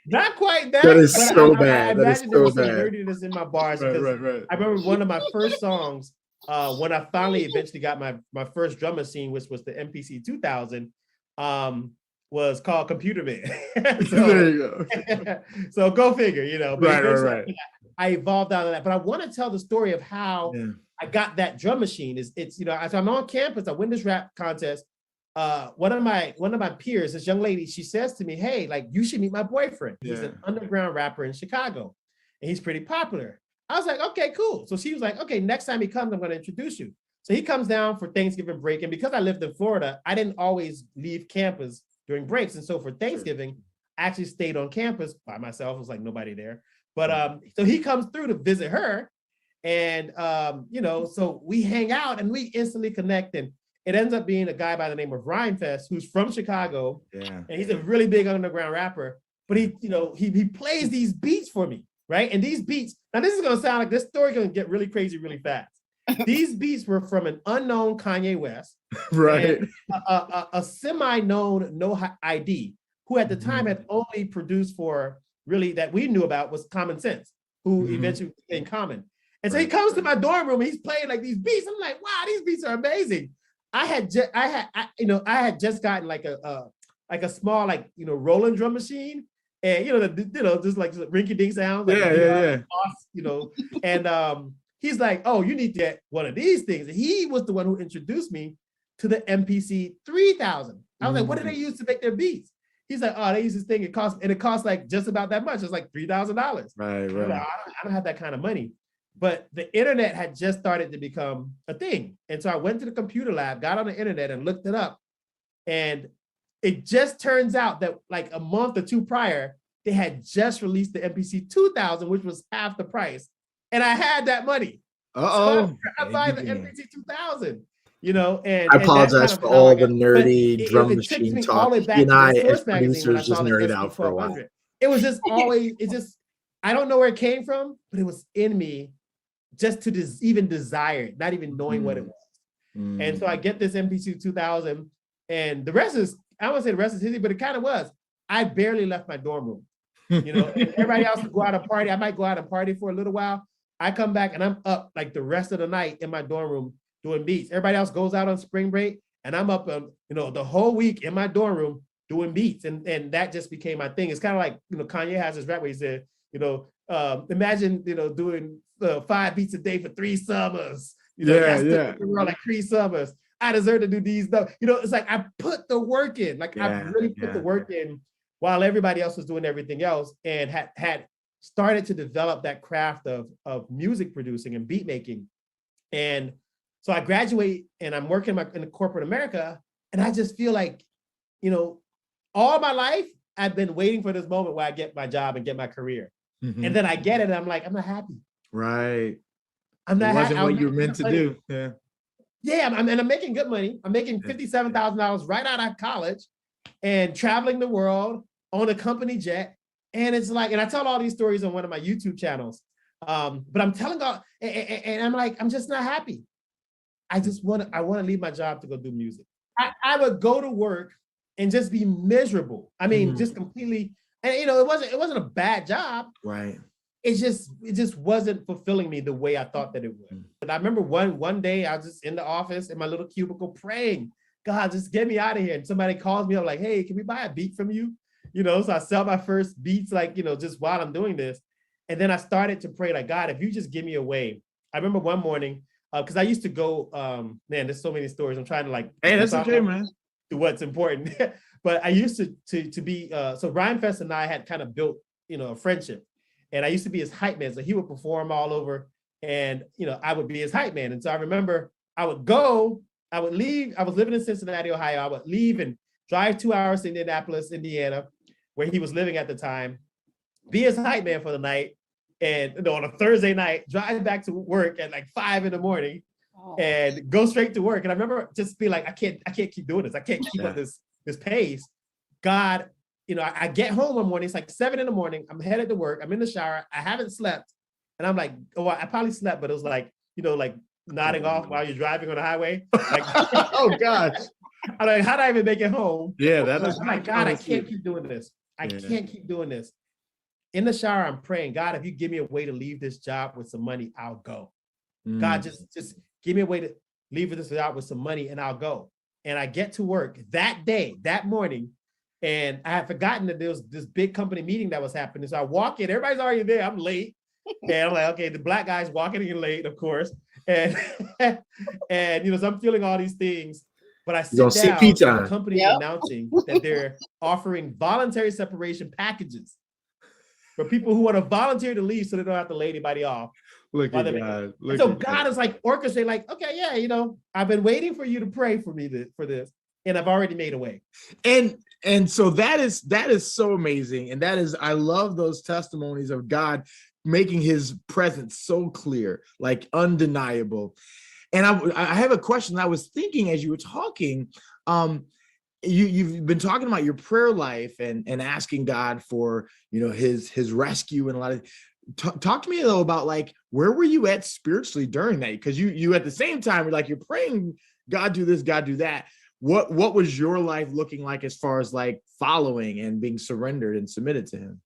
Not quite that. That is so bad. That is so bad. Nerdiness in my bars. Right. I remember one of my first songs, when I finally eventually got my first drum machine, which was the MPC 2000, was called Computer Man. So, there you go. So go figure, you know. But right. I evolved out of that. But I want to tell the story of how I got that drum machine. It's you know, as I'm on campus, I win this rap contest. One of my peers, this young lady, she says to me, hey, like, you should meet my boyfriend. He's an underground rapper in Chicago, and he's pretty popular. I was like, okay, cool. So she was like, okay, next time he comes, I'm going to introduce you. So he comes down for Thanksgiving break. And because I lived in Florida, I didn't always leave campus during breaks. And so for Thanksgiving, I actually stayed on campus by myself. It was like nobody there. But so he comes through to visit her. And, you know, so we hang out and we instantly connect. And it ends up being a guy by the name of Rhymefest, who's from Chicago. And he's a really big underground rapper. But he, you know, he plays these beats for me, right? And these beats, now this is going to sound like, this story going to get really crazy really fast. These beats were from an unknown Kanye West, right? A semi-known No ID, who at the time had only produced for, really, that we knew about, was Common Sense, who eventually became Common. And so he comes to my dorm room and he's playing like these beats. I'm like, wow, these beats are amazing. I had just gotten like a small, like, you know, Roland drum machine, and just like rinky dink sounds, like, you know, and he's like, oh, you need to get one of these things. And he was the one who introduced me to the MPC 3000. I was like, what do they use to make their beats? He's like, oh, they use this thing. It costs like just about that much. It's like $3,000. Right. Like, I don't have that kind of money. But the internet had just started to become a thing. And so I went to the computer lab, got on the internet and looked it up. And it just turns out that like a month or two prior, they had just released the MPC 2000, which was half the price. And I had that money. So I buy the MPC 2000. and I and that's apologize kind of for how I all the got. But nerdy drum it took machine me all talk. the way He back and to I, the as Source magazine when I producers, just saw the nerded SP out for a while. 1200. It was just always. I don't know where it came from, but it was in me, just to even desire it, not even knowing what it was. And so I get this MPC 2000, and the rest is, I won't say the rest is history, but it kind of was. I barely left my dorm room. And everybody else would go out and party. I might go out and party for a little while. I come back and I'm up like the rest of the night in my dorm room doing beats. Everybody else goes out on spring break, and I'm up, the whole week in my dorm room doing beats, and that just became my thing. It's kind of like, Kanye has this rap where he said, imagine, doing 5 beats a day for 3 summers. The world like 3 summers. I deserve to do these. It's like I put the work in. Like I really put the work in while everybody else was doing everything else, and had started to develop that craft of music producing and beat making. And so I graduate and I'm working in corporate America, and I just feel like, all my life I've been waiting for this moment where I get my job and get my career. And then I get it, and I'm like, I'm not happy. Right. I'm not happy. It wasn't what you were meant to do. Yeah. Yeah, I'm making good money. I'm making $57,000 right out of college and traveling the world on a company jet. And it's like, and I tell all these stories on one of my YouTube channels. But I'm telling all, and I'm like, I'm just not happy. I want to leave my job to go do music. I would go to work and just be miserable. I mean, just completely, and it wasn't a bad job. Right. It just wasn't fulfilling me the way I thought that it would. And I remember one day I was just in the office in my little cubicle praying, God, just get me out of here. And somebody calls me up like, hey, can we buy a beat from you? So I sell my first beats, like, just while I'm doing this. And then I started to pray, like, God, if you just give me away. I remember one morning, because I used to go, man, there's so many stories. I'm trying to like, hey, that's okay, man. To what's important. But I used to be, so Ryan Fest and I had kind of built, a friendship. And I used to be his hype man. So he would perform all over, and, I would be his hype man. And so I remember I would leave. I was living in Cincinnati, Ohio. I would leave and drive 2 hours to Indianapolis, Indiana, where he was living at the time, be his hype man for the night. And on a Thursday night, drive back to work at like 5 a.m. and go straight to work. And I remember just be like, I can't keep doing this. I can't keep up this pace. God, I get home one morning, it's like 7 a.m. I'm headed to work. I'm in the shower. I haven't slept. And I'm like, oh, I probably slept, but it was like, like nodding off while you're driving on the highway. Like, oh gosh. I'm like, how did I even make it home? Yeah, I'm like, God, I can't keep doing this. I can't keep doing this. In the shower, I'm praying, God, if you give me a way to leave this job with some money, I'll go. God, just give me a way to leave this job with some money and I'll go. And I get to work that day, that morning, and I had forgotten that there was this big company meeting that was happening. So I walk in, everybody's already there. I'm late. And I'm like, okay, the black guy's walking in late, of course. And, and so I'm feeling all these things. But I sit down, the company's announcing that they're offering voluntary separation packages for people who want to volunteer to leave so they don't have to lay anybody off. Look at God. God is like orchestrating, like, okay, yeah, I've been waiting for you to pray for me for this, and I've already made a way. And so that is so amazing. And I love those testimonies of God making his presence so clear, like undeniable. And I have a question. I was thinking as you were talking, you've been talking about your prayer life and asking God for, his rescue and a lot of. Talk to me though about like, where were you at spiritually during that? Because you at the same time, you're praying, God do this, God do that. What was your life looking like as far as like following and being surrendered and submitted to him?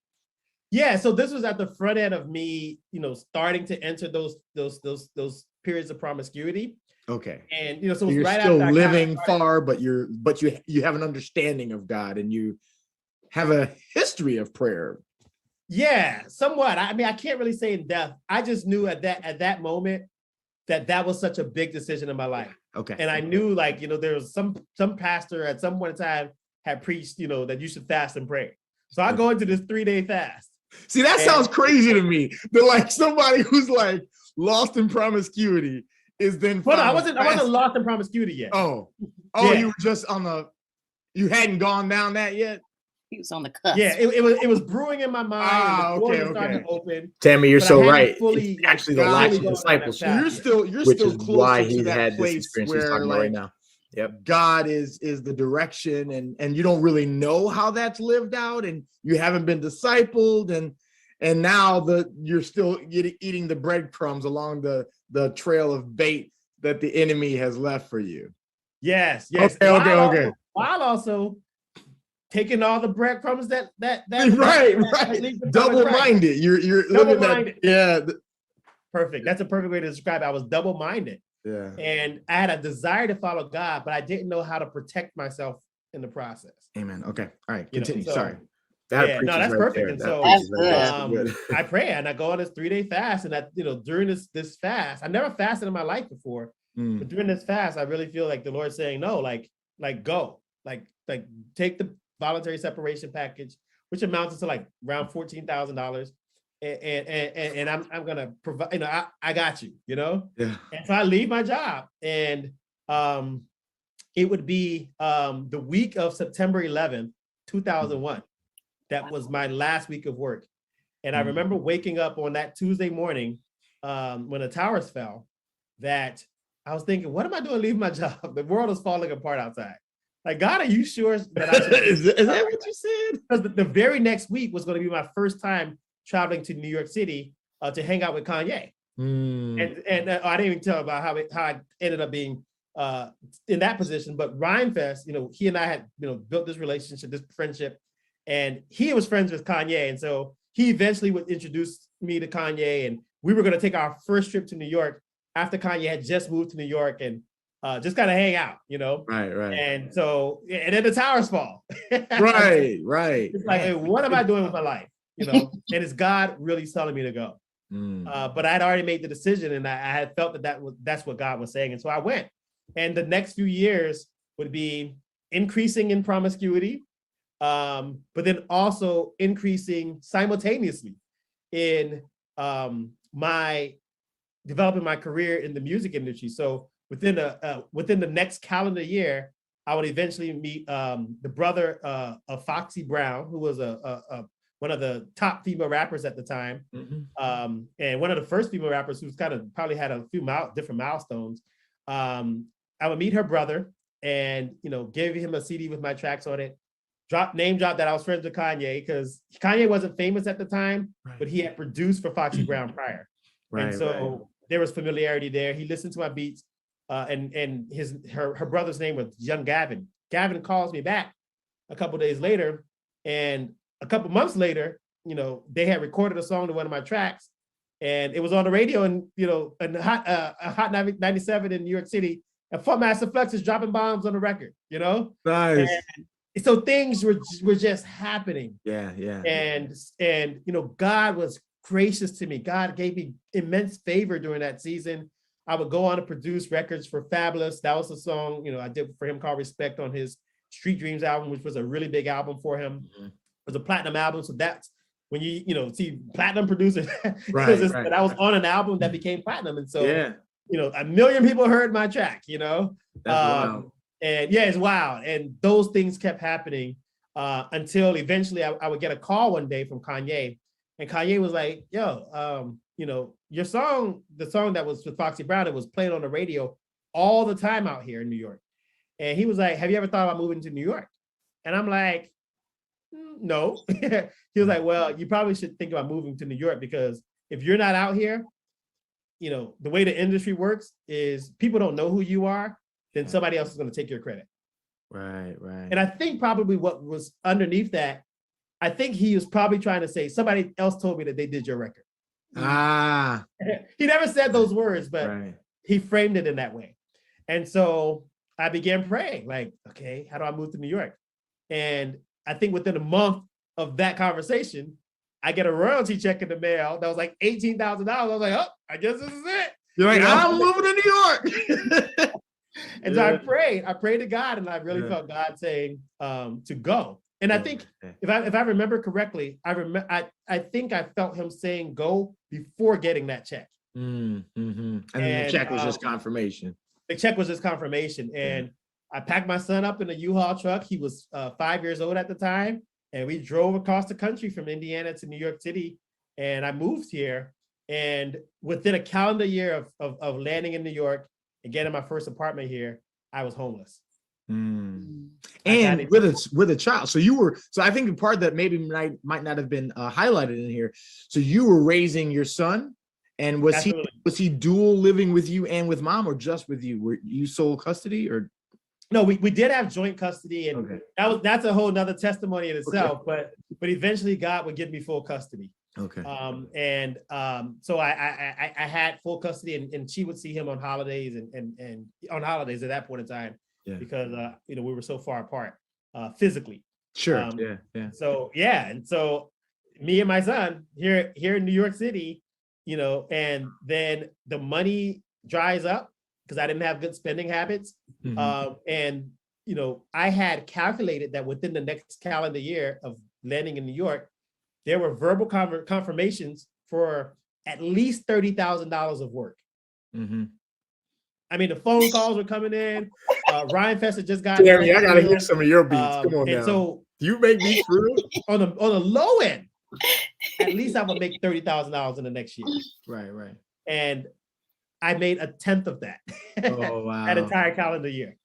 Yeah, so this was at the front end of me, starting to enter those periods of promiscuity. Okay. And so you're right still after living far, but you have an understanding of God and you have a history of prayer. Yeah, somewhat. I mean, I can't really say in depth. I just knew at that moment that was such a big decision in my life. Okay. And I knew, like, there was some pastor at some point in time had preached, that you should fast and pray. So I go into this 3-day fast. See, that sounds crazy to me. That like somebody who's like lost in promiscuity is then. Well, I wasn't lost in promiscuity yet. Yeah. You were just you hadn't gone down that yet. He was on the cusp. Yeah, it was brewing in my mind. And the doors were starting to open. Tammy, you're but so I hadn't right. fully, It's like, actually the fully lack of gone down that discipleship, path you're yet. which still is closer why to he's that had this place experience he's where, talking about right like, now. Yep. God is the direction, and you don't really know how that's lived out, and you haven't been discipled, and now you're still eating the breadcrumbs along the trail of bait that the enemy has left for you. Yes. Okay. While also taking all the breadcrumbs that right. Double-minded. You're double-minded. Yeah. Perfect. That's a perfect way to describe it. I was double-minded. Yeah. And I had a desire to follow God, but I didn't know how to protect myself in the process. Amen. Okay. All right. Continue. Sorry. That's right perfect. There. And so that's good. I pray and I go on this 3-day fast. And that, during this fast, I never fasted in my life before. But during this fast, I really feel like the Lord's saying, no, like go, like take the voluntary separation package, which amounts to like around $14,000. And I'm gonna provide, I got you, Yeah. And so I leave my job, and it would be the week of September 11th, 2001. That was my last week of work. And I remember waking up on that Tuesday morning when the towers fell, that I was thinking, what am I doing leaving my job? The world is falling apart outside. Like, God, are you sure that I should? Is that what you said? Because the very next week was going to be my first time traveling to New York City to hang out with Kanye. And I didn't even tell about how I ended up being in that position. But Rhinefest, he and I had built this relationship, this friendship, and he was friends with Kanye, and so he eventually would introduce me to Kanye, and we were going to take our first trip to New York after Kanye had just moved to New York, and just kind of hang out, Right. And so, and then the towers fall. Right. It's like, hey, what am I doing with my life? And it's God really telling me to go. But I'd already made the decision, and I had felt that's what God was saying. And so I went. And the next few years would be increasing in promiscuity, but then also increasing simultaneously in my developing my career in the music industry. So within the next calendar year, I would eventually meet the brother of Foxy Brown, who was one of the top female rappers at the time, and one of the first female rappers who's kind of probably had a few different milestones. I would meet her brother, and gave him a CD with my tracks on it. Name drop that I was friends with Kanye, because Kanye wasn't famous at the time, but he had produced for Foxy Brown prior. And so there was familiarity there. He listened to my beats, and her brother's name was Young Gavin. Gavin calls me back a couple days later, and a couple months later, they had recorded a song to one of my tracks, and it was on the radio, and Hot 97 in New York City, and Funk Master Flex is dropping bombs on the record. Nice. And so things were just happening. Yeah. And God was gracious to me. God gave me immense favor during that season. I would go on to produce records for Fabulous. That was a song, I did for him called Respect on his Street Dreams album, which was a really big album for him. It was a platinum album. So that's when you see platinum producers. Right. But I was on an album that became platinum. And so, Yeah. 1 million people heard my track, That's wild. And yeah, it's wild. And those things kept happening until eventually I would get a call one day from Kanye. And Kanye was like, yo, your song, the song that was with Foxy Brown, it was played on the radio all the time out here in New York. And he was like, have you ever thought about moving to New York? And I'm like, no. He was like, well, you probably should think about moving to New York, because if you're not out here, the way the industry works is people don't know who you are, then somebody else is going to take your credit. Right. And I think probably what was underneath that, I think he was probably trying to say, somebody else told me that they did your record. He never said those words, but he framed it in that way. And so I began praying, like, okay, how do I move to New York? And I think within a month of that conversation, I get a royalty check in the mail that was like $18,000. I was like, oh, I guess this is it. You're like, I'm moving to New York. And so I prayed to God, and I really felt God saying to go. And I think if I remember correctly, I think I felt him saying go before getting that check. And the check was just confirmation. The check was just confirmation. And I packed my son up in a U-Haul truck. He was 5 years old at the time. and we drove across the country from Indiana to New York City. And I moved here. And within a calendar year of landing in New York and getting my first apartment here, I was homeless. And with a child. So I think the part that maybe might not have been highlighted in here. So you were raising your son, and was he dual living with you and with mom, or just with you? Were you sole custody, or? No, we did have joint custody, and that's a whole nother testimony in itself. But eventually God would give me full custody. Okay. So I had full custody, and she would see him on holidays and on holidays at that point in time, because we were so far apart physically. Sure. So and me and my son here in New York City, and then the money dries up because I didn't have good spending habits. And I had calculated that within the next calendar year of landing in New York, there were verbal confirmations for at least $30,000 of work. I mean, the phone calls were coming in. Ryan Fester just got. Jeremy, I gotta hear some of your beats. Come on now. So you make beats through on the low end. At least I would make $30,000 in the next year. Right. And I made 1/10 of that. Oh wow! That entire calendar year.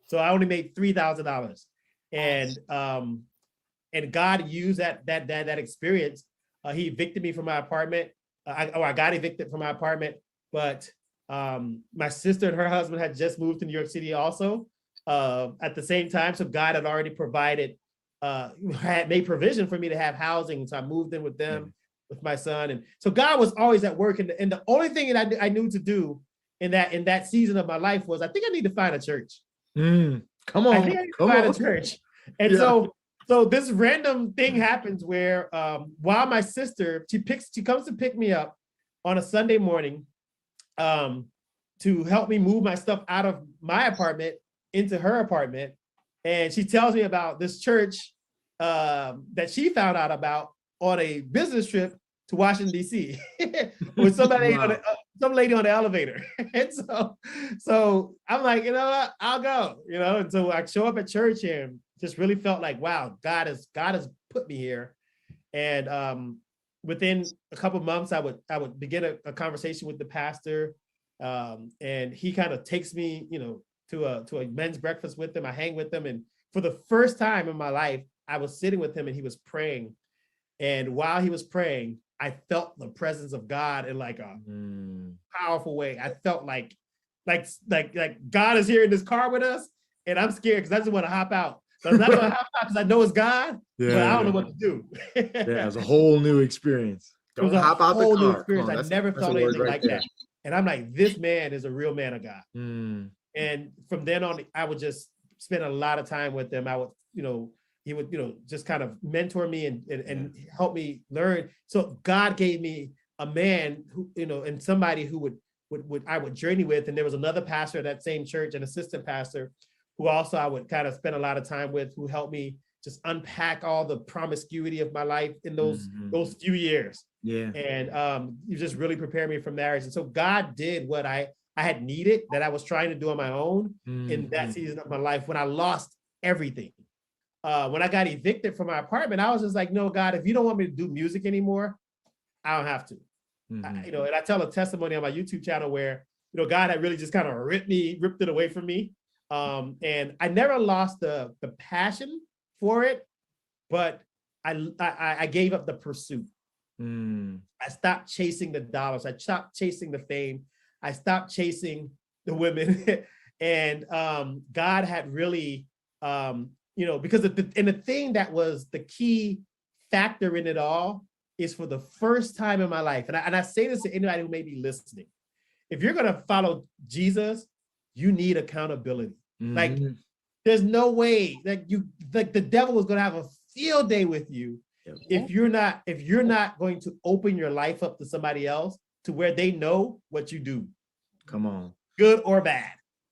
So I only made $3,000, and God used that experience. He evicted me from my apartment. I got evicted from my apartment, but my sister and her husband had just moved to New York City also at the same time. So God had already had made provision for me to have housing. So I moved in with them, with my son. And so God was always at work. And the only thing that I knew to do in that season of my life was, I think I need to find a church. Come on. I think I need to find a church. And so this random thing happens where while my sister, she comes to pick me up on a Sunday morning to help me move my stuff out of my apartment into her apartment. And she tells me about this church that she found out about on a business trip to Washington, D.C. with somebody some lady on the elevator. And so I'm like, you know what, I'll go, and so I show up at church and just really felt like, wow, God has put me here. And within a couple of months, I would begin a conversation with the pastor, and he kind of takes me, to a men's breakfast with him. I hang with him, and for the first time in my life, I was sitting with him and he was praying. And while he was praying, I felt the presence of God in like a powerful way. I felt like God is here in this car with us, and I'm scared because I just want to hop out. So I'm not going to hop out because I know it's God, but I don't know what to do. It was a whole new experience. Don't hop out the car. Experience. I never felt anything like that. And I'm like, this man is a real man of God. And from then on, I would just spend a lot of time with him. I would, he would, just kind of mentor me and help me learn. So God gave me a man who, and somebody who I would journey with. And there was another pastor at that same church, an assistant pastor, who also I would kind of spend a lot of time with, who helped me just unpack all the promiscuity of my life in those few years. And you just really prepared me for marriage. And so God did what I had needed, that I was trying to do on my own in that season of my life when I lost everything. When I got evicted from my apartment, I was just like, no, God, if you don't want me to do music anymore, I don't have to. And I tell a testimony on my YouTube channel where, God had really just kind of ripped it away from me. And I never lost the passion for it, but I gave up the pursuit. I stopped chasing the dollars. I stopped chasing the fame. I stopped chasing the women. And God had really, because the thing that was the key factor in it all is, for the first time in my life, and I say this to anybody who may be listening, if you're going to follow Jesus, you need accountability. Like, there's no way that the devil is going to have a field day with you if you're not going to open your life up to somebody else to where they know what you do. Come on. Good or bad.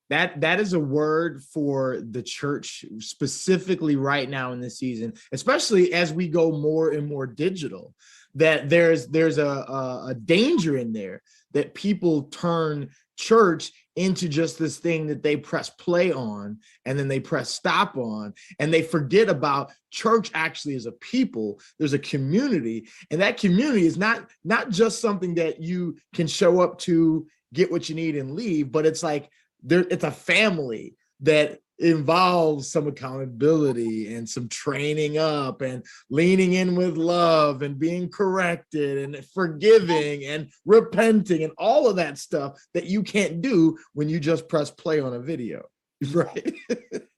That is a word for the church specifically right now in this season, especially as we go more and more digital, that there's a danger in there that people turn church into just this thing that they press play on and then they press stop on, and they forget about church actually as a people. There's a community, and that community is not just something that you can show up to, get what you need and leave, but it's like it's a family that involves some accountability and some training up and leaning in with love and being corrected and forgiving and repenting and all of that stuff that you can't do when you just press play on a video, right?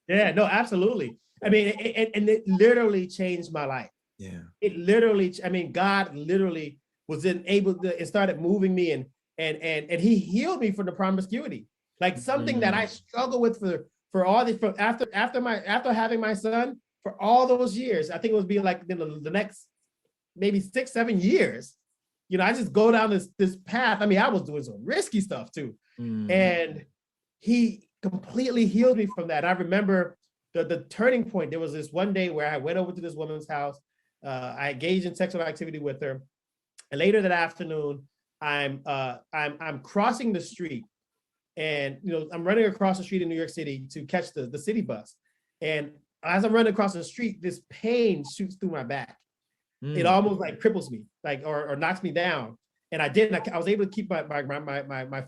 Yeah, no, absolutely. I mean, and it literally changed my life. Yeah. It literally, I mean, God literally was able to, it started moving me, and he healed me from the promiscuity. Like something that I struggled with for all after having my son for all those years. I think it was being like the next maybe 6-7 years. You know, I just go down this path. I mean, I was doing some risky stuff too. And he completely healed me from that. I remember the turning point. There was this one day where I went over to this woman's house. I engaged in sexual activity with her. And later that afternoon, I'm crossing the street. And, you know, I'm running across the street in New York City to catch the city bus. And as I'm running across the street, this pain shoots through my back. It almost like cripples me, like, or knocks me down. And I didn't, I was able to keep my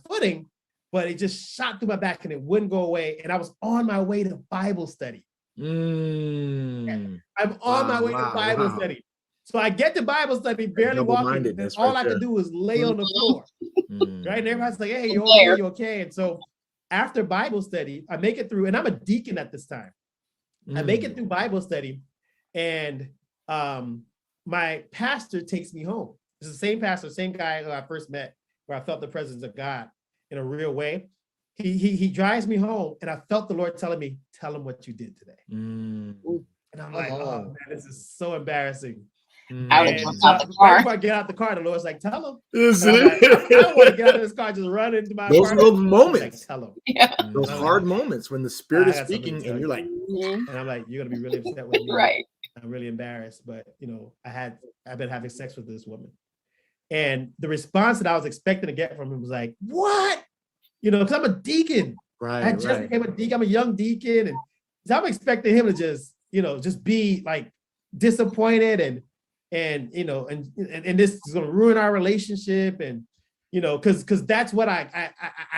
footing, but it just shot through my back and it wouldn't go away. And I was on my way to Bible study. I'm on my way to Bible study. So I get to Bible study, barely walking. And all I could do was lay on the floor. Right? And everybody's like, hey, you okay? You okay? And so after Bible study, I make it through, and I'm a deacon at this time. I make it through Bible study, and my pastor takes me home. It's the same pastor, same guy who I first met, where I felt the presence of God in a real way. He drives me home, and I felt the Lord telling me, tell him what you did today. And I'm like, oh man, this is so embarrassing. Out of the car. Before I get out the car, the Lord's like, tell him. Like, I don't want to get out of this car, just run into my those apartment. moments. Like, tell him. Yeah. Those hard moments when the Spirit is speaking and you're like, and I'm like, you're gonna be really upset with me. Right. I'm really embarrassed, but you know, I've been having sex with this woman. And the response that I was expecting to get from him was like, what? You know, because I'm a deacon. Right. I just became a deacon. I'm a young deacon. And so I'm expecting him to just, you know, just be like disappointed and you know, and this is gonna ruin our relationship. And, you know, because that's what I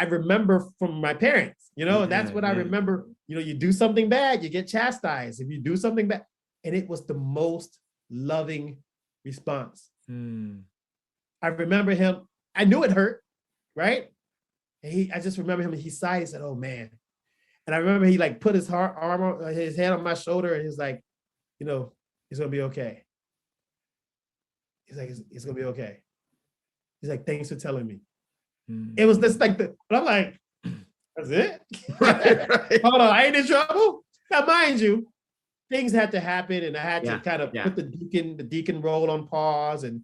remember from my parents, you know, and that's what I remember. You know, you do something bad, you get chastised. If you do something bad, and it was the most loving response. I remember him, I knew it hurt, right? And I just remember him, he sighed, he said, oh man. And I remember he like put his his hand on my shoulder, and he's like, you know, it's gonna be okay. He's like, it's gonna be okay. He's like, thanks for telling me. It was just like but I'm like, that's it? Right. Hold on, I ain't in trouble. Now, mind you, things had to happen, and I had to kind of put the deacon role on pause, and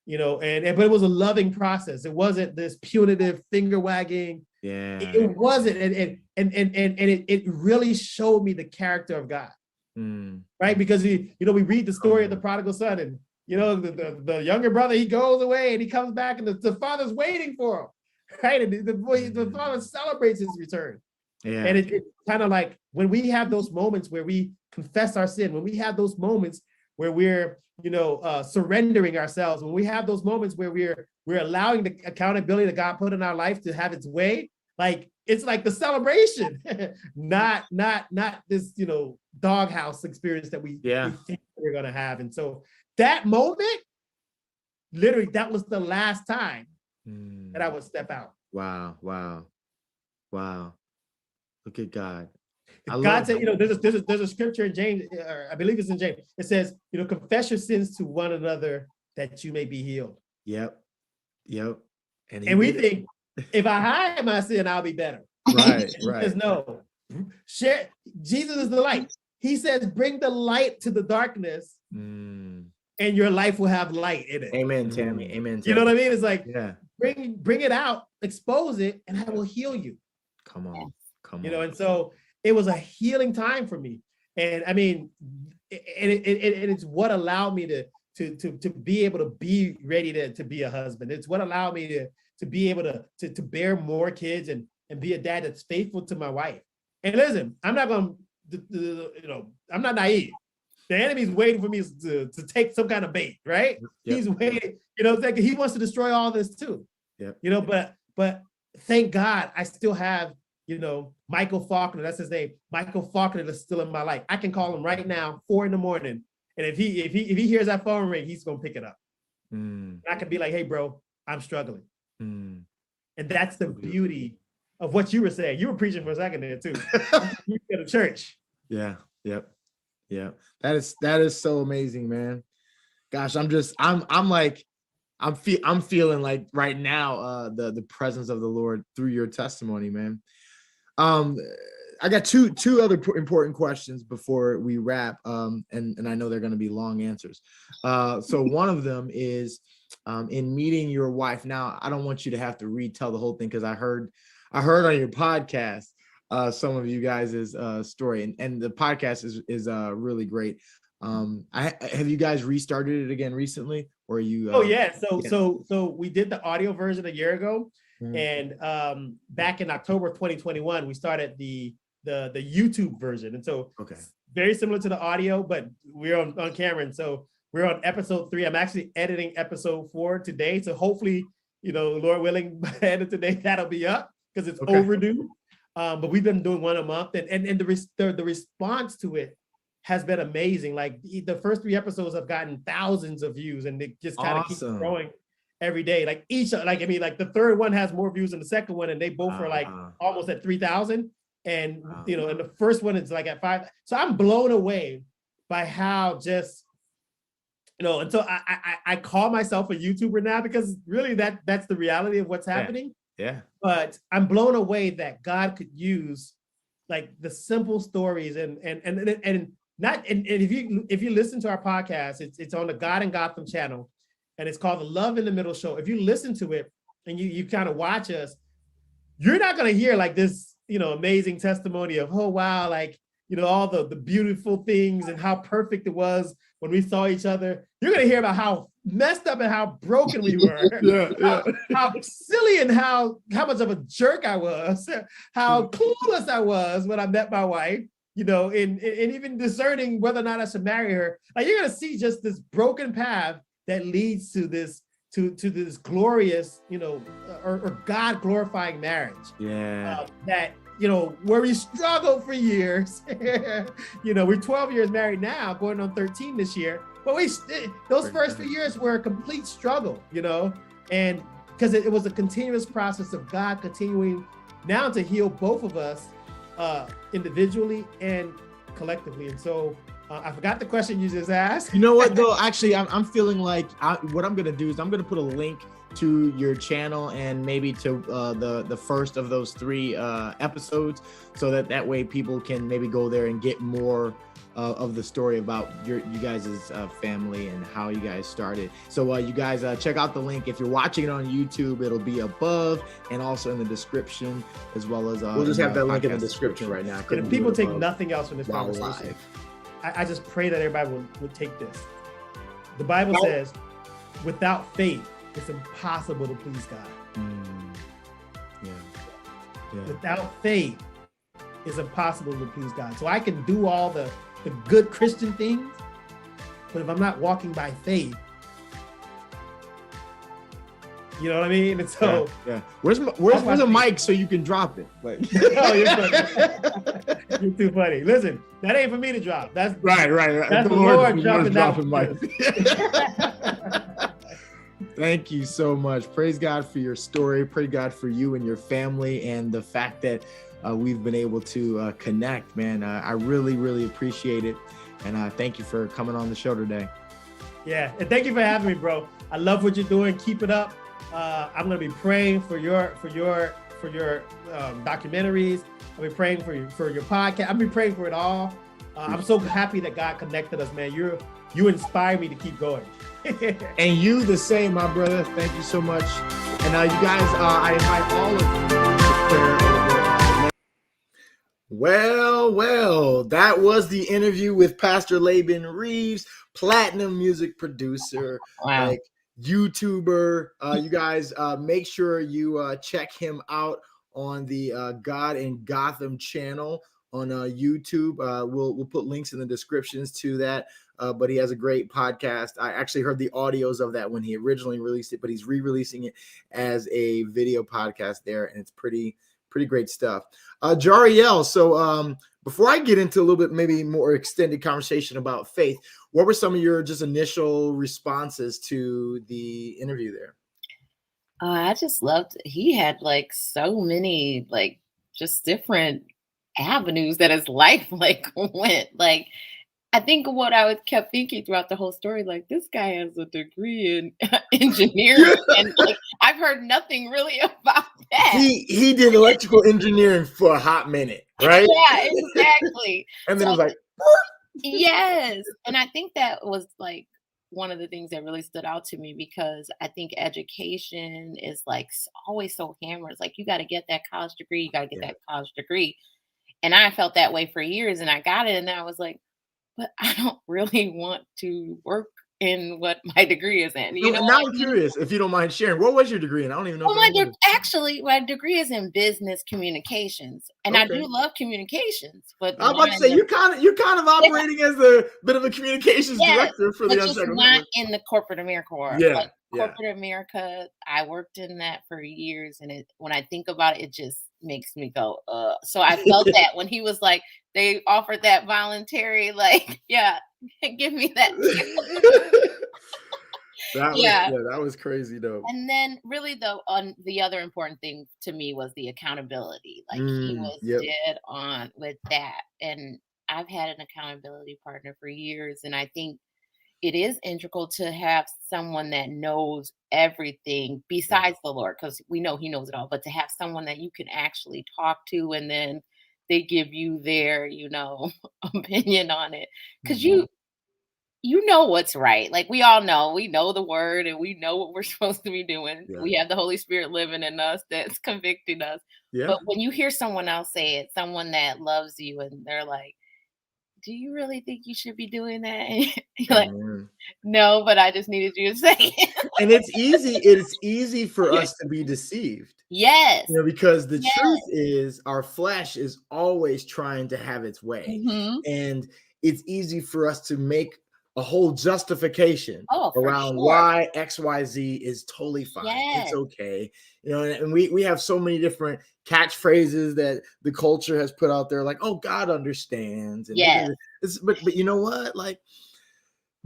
you know, but it was a loving process. It wasn't this punitive finger wagging. Yeah, it wasn't, and it really showed me the character of God, right? Because we read the story of the prodigal son, and you know, the younger brother, he goes away and he comes back, and the father's waiting for him, right? And the father celebrates his return. Yeah. And it's kind of like when we have those moments where we confess our sin, when we have those moments where we're, you know, surrendering ourselves, when we have those moments where we're allowing the accountability that God put in our life to have its way, like it's like the celebration, not this, you know, doghouse experience that we think we're gonna have. And so that moment, literally, that was the last time that I would step out. Wow. Look at God. God said, you know, there's a scripture in James, I believe it's in James. It says, you know, confess your sins to one another that you may be healed. Yep. And we think, if I hide my sin, I'll be better. Right. He says, no. Share. Jesus is the light. He says, bring the light to the darkness, and your life will have light in it. Amen, Tammy. Amen, Tammy. You know what I mean? It's like, bring it out, expose it, and I will heal you. Come on. You know, and so it was a healing time for me. And I mean, it's what allowed me to be able to be ready to be a husband. It's what allowed me to be able to bear more kids and and be a dad that's faithful to my wife. And listen, I'm not going to, I'm not naive. The enemy's waiting for me to take some kind of bait, right? Yep. He's waiting, he wants to destroy all this too. Yep. But thank God I still have, Michael Faulkner, that's his name. Michael Faulkner is still in my life. I can call him right now, 4 a.m. And if he hears that phone ring, he's going to pick it up. I can be like, hey, bro, I'm struggling. And that's the beauty of what you were saying. You were preaching for a second there too. You go to church. Yeah. Yep. Yeah. That is so amazing, man. Gosh, I'm feeling like right now, the presence of the Lord through your testimony, man. I got two other important questions before we wrap. And I know they're going to be long answers. So one of them is, in meeting your wife. Now, I don't want you to have to retell the whole thing, because I heard on your podcast some of you guys' story, and the podcast is really great. Have you guys restarted it again recently, or are you? So we did the audio version a year ago, and back in October 2021, we started the YouTube version, and so very similar to the audio, but we're on camera, and so we're on episode 3. I'm actually editing episode 4 today, so hopefully, Lord willing, by the end of today, that'll be up, because it's overdue. But we've been doing one a month, and the response to it has been amazing. Like the first 3 episodes have gotten thousands of views, and it just kind of keeps growing every day. Like the third one has more views than the second one, and they both are like almost at 3,000. And and the first one is like at 5. So I'm blown away by how just and so I call myself a YouTuber now, because really that's the reality of what's happening. Yeah. But I'm blown away that God could use like the simple stories and if you listen to our podcast, it's on the God and Gotham channel, and it's called the Love in the Middle Show. If you listen to it and you kind of watch us, you're not going to hear like this, amazing testimony of, oh, wow, like, all the beautiful things and how perfect it was when we saw each other. You're going to hear about how messed up and how broken we were. How silly and how much of a jerk I was, how clueless I was when I met my wife, and even discerning whether or not I should marry her. Like, you're going to see just this broken path that leads to this this glorious, or God glorifying marriage. Yeah. That, where we struggled for years. We're 12 years married now, going on 13 this year. But those first few years were a complete struggle, and because it was a continuous process of God continuing now to heal both of us individually and collectively. And so I forgot the question you just asked. You know what, though? Actually, I'm feeling like what I'm going to do is I'm going to put a link to your channel and maybe to the first of those 3 episodes, so that way people can maybe go there and get more of the story about you guys' family and how you guys started. So you guys check out the link. If you're watching it on YouTube, it'll be above and also in the description, as well as we'll just have that link in the description right now. And if people take nothing else from this conversation, I just pray that everybody would take this. The Bible says, without faith, it's impossible to please God. Yeah. Without faith, it's impossible to please God. So I can do all the good Christian things, but if I'm not walking by faith, you know what I mean? And so, where's the mic so you can drop it? Like, oh, you're funny. You're too funny. Listen, that ain't for me to drop. That's right. That's the Lord dropping mic. Thank you so much. Praise God for your story. Praise God for you and your family, and the fact that we've been able to connect, man. I really, really appreciate it. And thank you for coming on the show today. Yeah, and thank you for having me, bro. I love what you're doing. Keep it up. I'm going to be praying for your documentaries. I'll be praying for your podcast. I'll be praying for it all. I'm so happy that God connected us, man. You inspire me to keep going. And you the same, my brother. Thank you so much. And you guys, I invite all of you to prayer. Well, that was the interview with Pastor Laban Reeves, platinum music producer, YouTuber. You guys make sure you check him out on the God in Gotham channel on YouTube. We'll put links in the descriptions to that. But he has a great podcast. I actually heard the audios of that when he originally released it, but he's re-releasing it as a video podcast there, and it's pretty great stuff. Jariel, so before I get into a little bit maybe more extended conversation about faith, what were some of your just initial responses to the interview there? I just loved, he had like so many like just different avenues that his life like went. Like, I think what I kept thinking throughout the whole story, like, this guy has a degree in engineering, and like I've heard nothing really about that. He did electrical engineering for a hot minute, right? Yeah, exactly. And then it was like, yes. And I think that was like one of the things that really stood out to me, because I think education is like always so hammered. It's like, you got to get that college degree, you got to get that college degree. And I felt that way for years, and I got it, and then I was like, but I don't really want to work in what my degree is in. You know, now I'm curious, if you don't mind sharing, what was your degree in? I don't even know. Well, actually, my degree is in business communications, and I do love communications. But I'm about to say you're kind of operating as a bit of a communications director for the Unshackled not in the corporate America world. Yeah, like corporate America, I worked in that for years, and when I think about it, it just makes me go, So I felt that when he was like, they offered that voluntary, like, give me that. That was crazy though. And then really though, on the other important thing to me was the accountability. Like he was dead on with that. And I've had an accountability partner for years, and I think it is integral to have someone that knows everything besides the Lord, because we know he knows it all, but to have someone that you can actually talk to, and then they give you their, opinion on it. Because you know what's right. Like, we all know, we know the word, and we know what we're supposed to be doing. Yeah. We have the Holy Spirit living in us that's convicting us. Yeah. But when you hear someone else say it, someone that loves you, and they're like, do you really think you should be doing that? And you're like, no, but I just needed you to say it. And it's easy for us to be deceived. Yes. Because the truth is, our flesh is always trying to have its way. Mm-hmm. And it's easy for us to make a whole justification around why XYZ is totally fine. Yes. It's okay. And we have so many different catchphrases that the culture has put out there, like, oh, God understands. And but you know what? Like,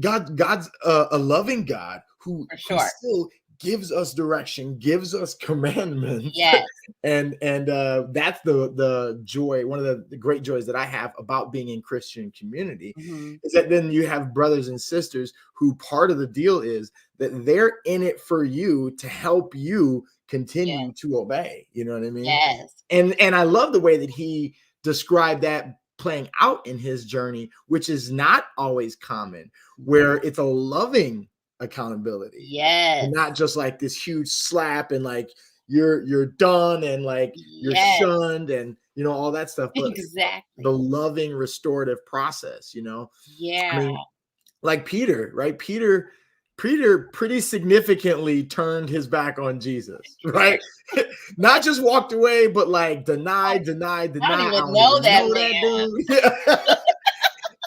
God's a loving God who still gives us direction, gives us commandments. Yes. and that's the joy, one of the great joys that I have about being in Christian community, is that then you have brothers and sisters who part of the deal is that they're in it for you to help you continue to obey. You know what I mean? Yes. And I love the way that he described that playing out in his journey, which is not always common, where it's a loving accountability. Yes. And not just like this huge slap and like you're done and like you're shunned and all that stuff. But exactly. The loving restorative process, Yeah. I mean, like Peter, right? Peter pretty significantly turned his back on Jesus, right? Not just walked away, but like denied. I don't even know that dude.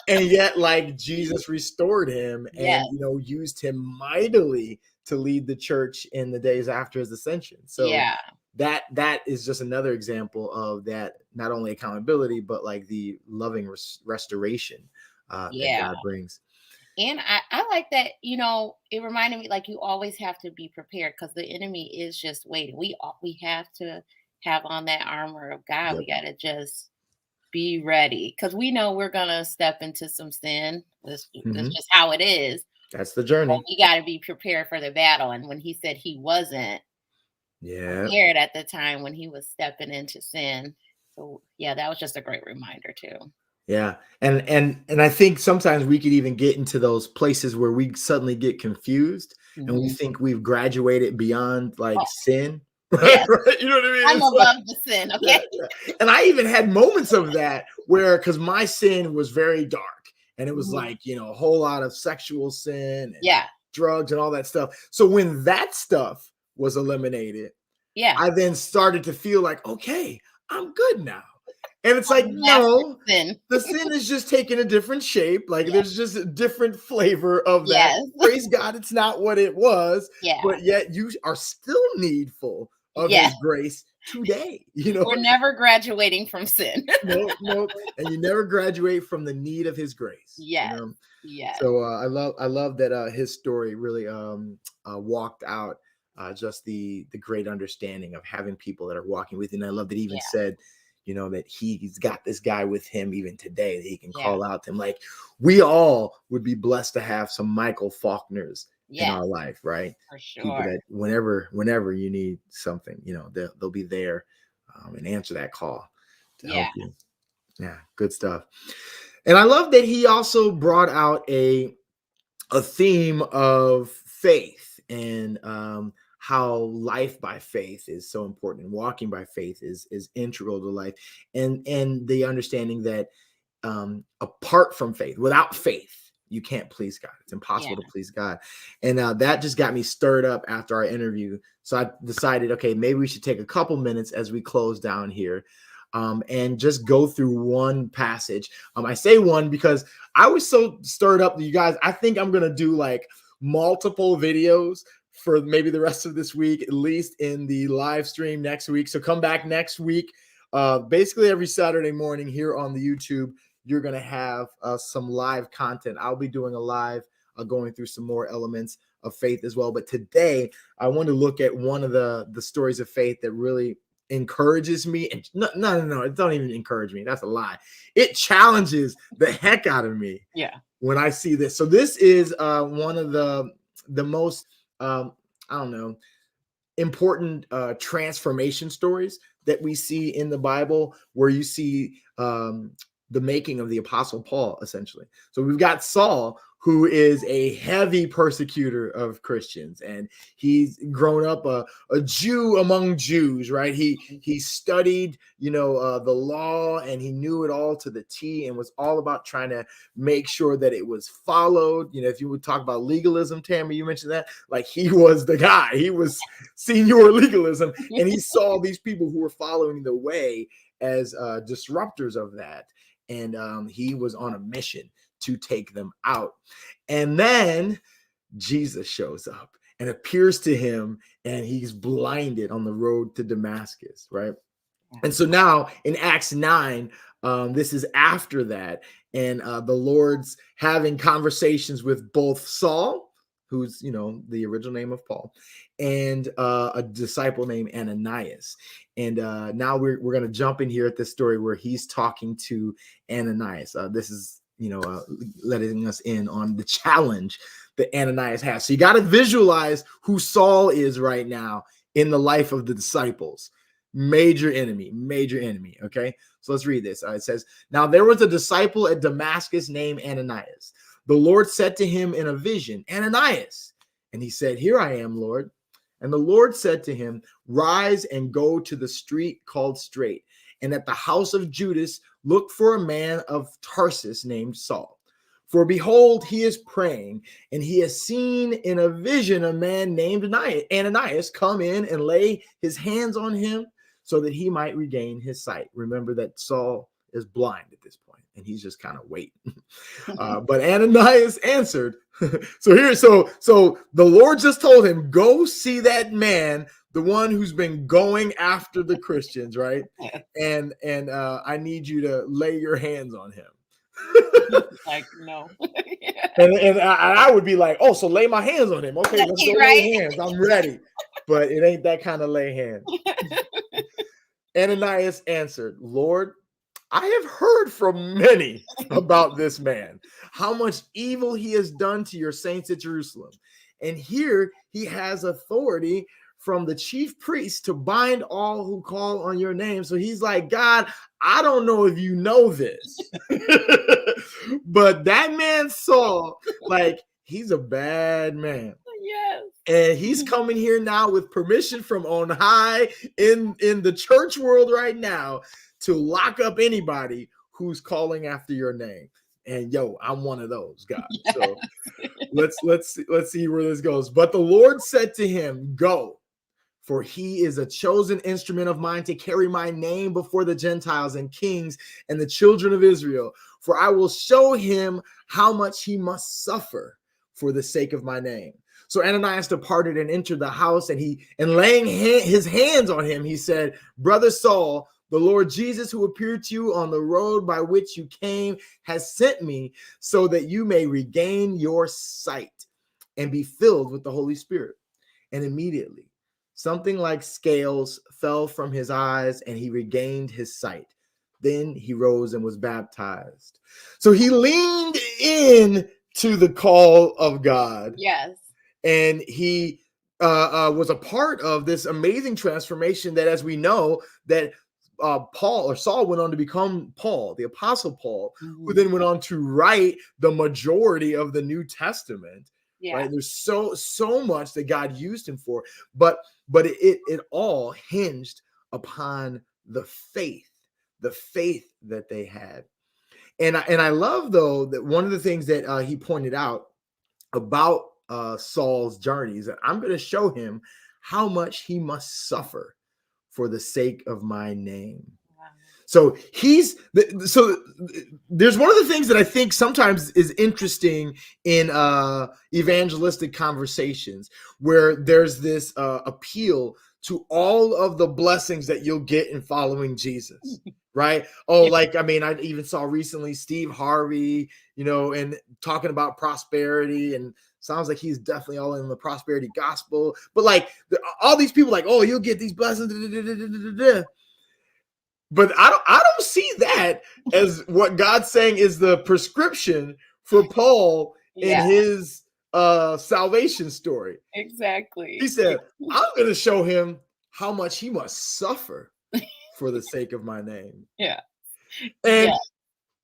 And yet, like, Jesus restored him and used him mightily to lead the church in the days after his ascension. So that is just another example of that, not only accountability, but like the loving restoration that God brings. And I like that, it reminded me, like, you always have to be prepared, because the enemy is just waiting. We have to have on that armor of God. We got to just be ready, because we know we're going to step into some sin. That's just how it is. That's the journey. But we got to be prepared for the battle. And when he said he wasn't prepared at the time when he was stepping into sin. So, that was just a great reminder too. Yeah. And I think sometimes we could even get into those places where we suddenly get confused and we think we've graduated beyond like sin. Right? You know what I mean? I'm above the sin. Okay. Yeah. And I even had moments of that where, because my sin was very dark and it was like, a whole lot of sexual sin and drugs and all that stuff. So when that stuff was eliminated, Yeah. I then started to feel like, okay, I'm good now. And it's like, Master no, sin. the sin is just taking a different shape. Like Yeah. there's just a different flavor of that. Yes. Praise God, it's not what it was, Yeah. but yet you are still needful of Yes. his grace today. You know, We're never graduating from sin. no, and you never graduate from the need of his grace. Yes. You know? Yes. So I love that his story really walked out just the great understanding of having people that are walking with you. And I love that he even said, you know, that he's got this guy with him even today that he can call out to him. Like we all would be blessed to have some Michael Faulkners in our life, right? For sure. People that whenever you need something, you know, they'll be there and answer that call to help you. Yeah, good stuff. And I love that he also brought out a theme of faith and how life by faith is so important, and walking by faith is integral to life, and the understanding that apart from faith, without faith, you can't please God. It's impossible to please God. And that just got me stirred up after our interview. So I decided, okay, maybe we should take a couple minutes as we close down here and just go through one passage. I say one because I was so stirred up, you guys. I think I'm going to do like multiple videos for maybe the rest of this week, at least in the live stream next week. So come back next week. Basically every Saturday morning here on the YouTube, you're going to have some live content. I'll be doing a live going through some more elements of faith as well. But today I want to look at one of the stories of faith that really encourages me. And no, it don't even encourage me. That's a lie. It challenges the heck out of me. Yeah. When I see this. So this is one of the most important transformation stories that we see in the Bible, where you see the making of the Apostle Paul, essentially. So we've got Saul, who is a heavy persecutor of Christians, and he's grown up a Jew among Jews, right? He studied, the law, and he knew it all to the T, and was all about trying to make sure that it was followed. If you would talk about legalism, Tammy, you mentioned that, like he was the guy. He was senior legalism, and he saw these people who were following the way as disruptors of that, and he was on a mission to take them out. And then Jesus shows up and appears to him, and he's blinded on the road to Damascus, right? And so now in Acts 9, this is after that, and the Lord's having conversations with both Saul, who's, the original name of Paul, and a disciple named Ananias. And now we're going to jump in here at this story where he's talking to Ananias. This is, letting us in on the challenge that Ananias has. So you got to visualize who Saul is right now in the life of the disciples. Major enemy. Okay, so let's read this. It says, now there was a disciple at Damascus named Ananias. The Lord said to him in a vision, Ananias. And he said, here I am, Lord. And the Lord said to him, rise and go to the street called Straight, and at the house of Judas look for a man of Tarsus named Saul. For behold, he is praying, and he has seen in a vision a man named Ananias come in and lay his hands on him so that he might regain his sight. Remember that Saul is blind at this point, and he's just kind of waiting. But Ananias answered. So the Lord just told him, go see that man, the one who's been going after the Christians, right? And I need you to lay your hands on him. Like, no. and I would be like, oh, so lay my hands on him. Okay, let's go lay hands. I'm ready. But it ain't that kind of lay hands. Ananias answered, Lord, I have heard from many about this man, how much evil he has done to your saints at Jerusalem. And here he has authority from the chief priest to bind all who call on your name. So he's like, God, I don't know if you know this, but that man Saul, like, he's a bad man. Yes. And he's coming here now with permission from on high in the church world right now to lock up anybody who's calling after your name. And I'm one of those guys. Yes. So let's see where this goes. But the Lord said to him, go, For he is a chosen instrument of mine to carry my name before the Gentiles and kings and the children of Israel. For I will show him how much he must suffer for the sake of my name. So Ananias departed and entered the house, and laying his hands on him, he said, Brother Saul, the Lord Jesus, who appeared to you on the road by which you came, has sent me so that you may regain your sight and be filled with the Holy Spirit. And immediately something like scales fell from his eyes, and he regained his sight. Then he rose and was baptized. So he leaned in to the call of God. Yes. And he was a part of this amazing transformation that, as we know, that Saul went on to become Paul, the Apostle Paul, who then went on to write the majority of the New Testament. Yeah. Right? There's so much that God used him for, but it all hinged upon the faith that they had. And I love, though, that one of the things that he pointed out about Saul's journey is that I'm going to show him how much he must suffer for the sake of my name. Wow. So there's one of the things that I think sometimes is interesting in evangelistic conversations, where there's this appeal to all of the blessings that you'll get in following Jesus. Right. Oh, like, I mean, I even saw recently Steve Harvey, and talking about prosperity, and sounds like he's definitely all in the prosperity gospel. But like all these people like, oh, you'll get these blessings. But I don't see that as what God's saying is the prescription for Paul in his salvation story. Exactly. He said, I'm going to show him how much he must suffer for the sake of my name. Yeah. And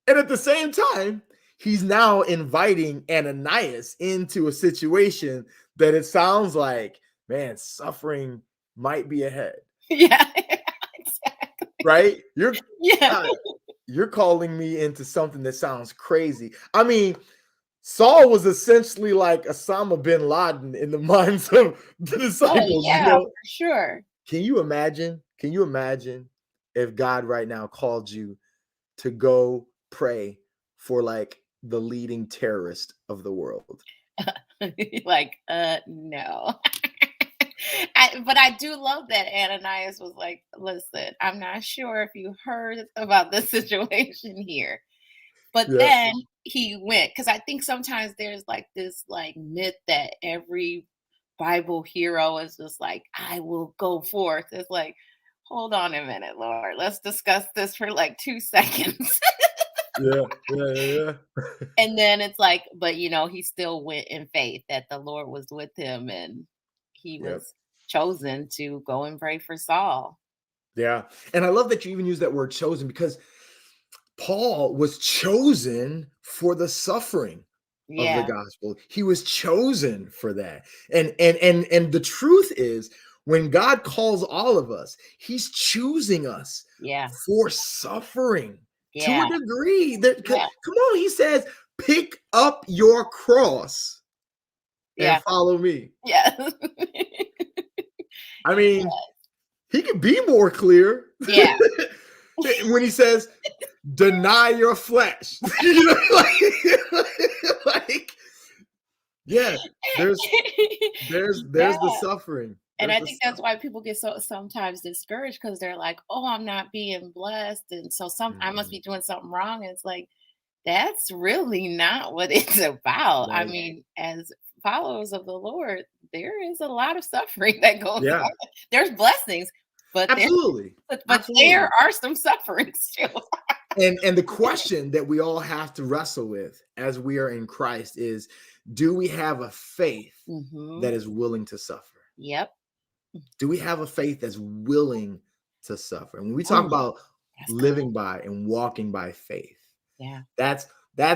at the same time, he's now inviting Ananias into a situation that it sounds like, man, suffering might be ahead. Yeah, exactly. Right? You're calling me into something that sounds crazy. I mean, Saul was essentially like Osama bin Laden in the minds of the disciples. Oh, yeah, for sure. Can you imagine if God right now called you to go pray for like the leading terrorist of the world? Like, no. But I do love that Ananias was like, listen, I'm not sure if you heard about the situation here. But then he went, because I think sometimes there's like this like myth that every Bible hero is just like, I will go forth. It's like, hold on a minute, Lord. Let's discuss this for like 2 seconds. Yeah. And then it's like, but he still went in faith that the Lord was with him, and he was chosen to go and pray for Saul. Yeah. And I love that you even use that word chosen, because Paul was chosen for the suffering of the gospel. He was chosen for that. And the truth is, when God calls all of us, he's choosing us for suffering to a degree. Come on, he says, pick up your cross and follow me. Yeah. I mean, he could be more clear. Yeah. When he says, deny your flesh. There's the suffering. And I think that's why people get so sometimes discouraged, because they're like, oh, I'm not being blessed, and so I must be doing something wrong. And it's like, that's really not what it's about. Right. I mean, as followers of the Lord, there is a lot of suffering that goes on. There's blessings, but absolutely. There are some sufferings too. And the question that we all have to wrestle with as we are in Christ is, do we have a faith that is willing to suffer? Yep. Do we have a faith that's willing to suffer? And when we talk about living by and walking by faith, that's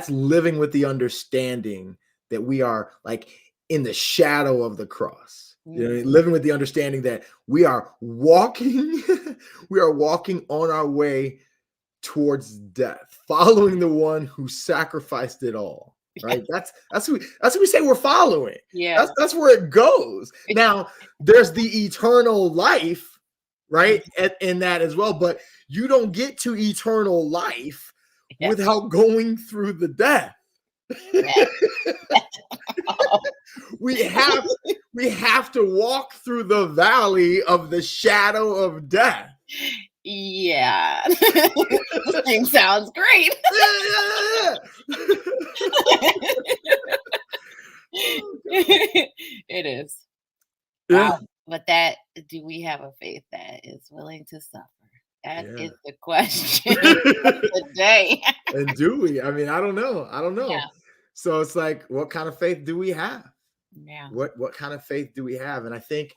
living with the understanding that we are like in the shadow of the cross. Living with the understanding that we are walking on our way towards death, following the one who sacrificed it all. right? That's who we say we're following. Yeah. That's where it goes. Now, there's the eternal life, right? In that as well, but you don't get to eternal life without going through the death. we have to walk through the valley of the shadow of death. Yeah. This thing sounds great. It is. Yeah. But do we have a faith that is willing to suffer? That is the question today. And do we? I mean, I don't know. Yeah. So it's like, what kind of faith do we have? Yeah. What kind of faith do we have? And I think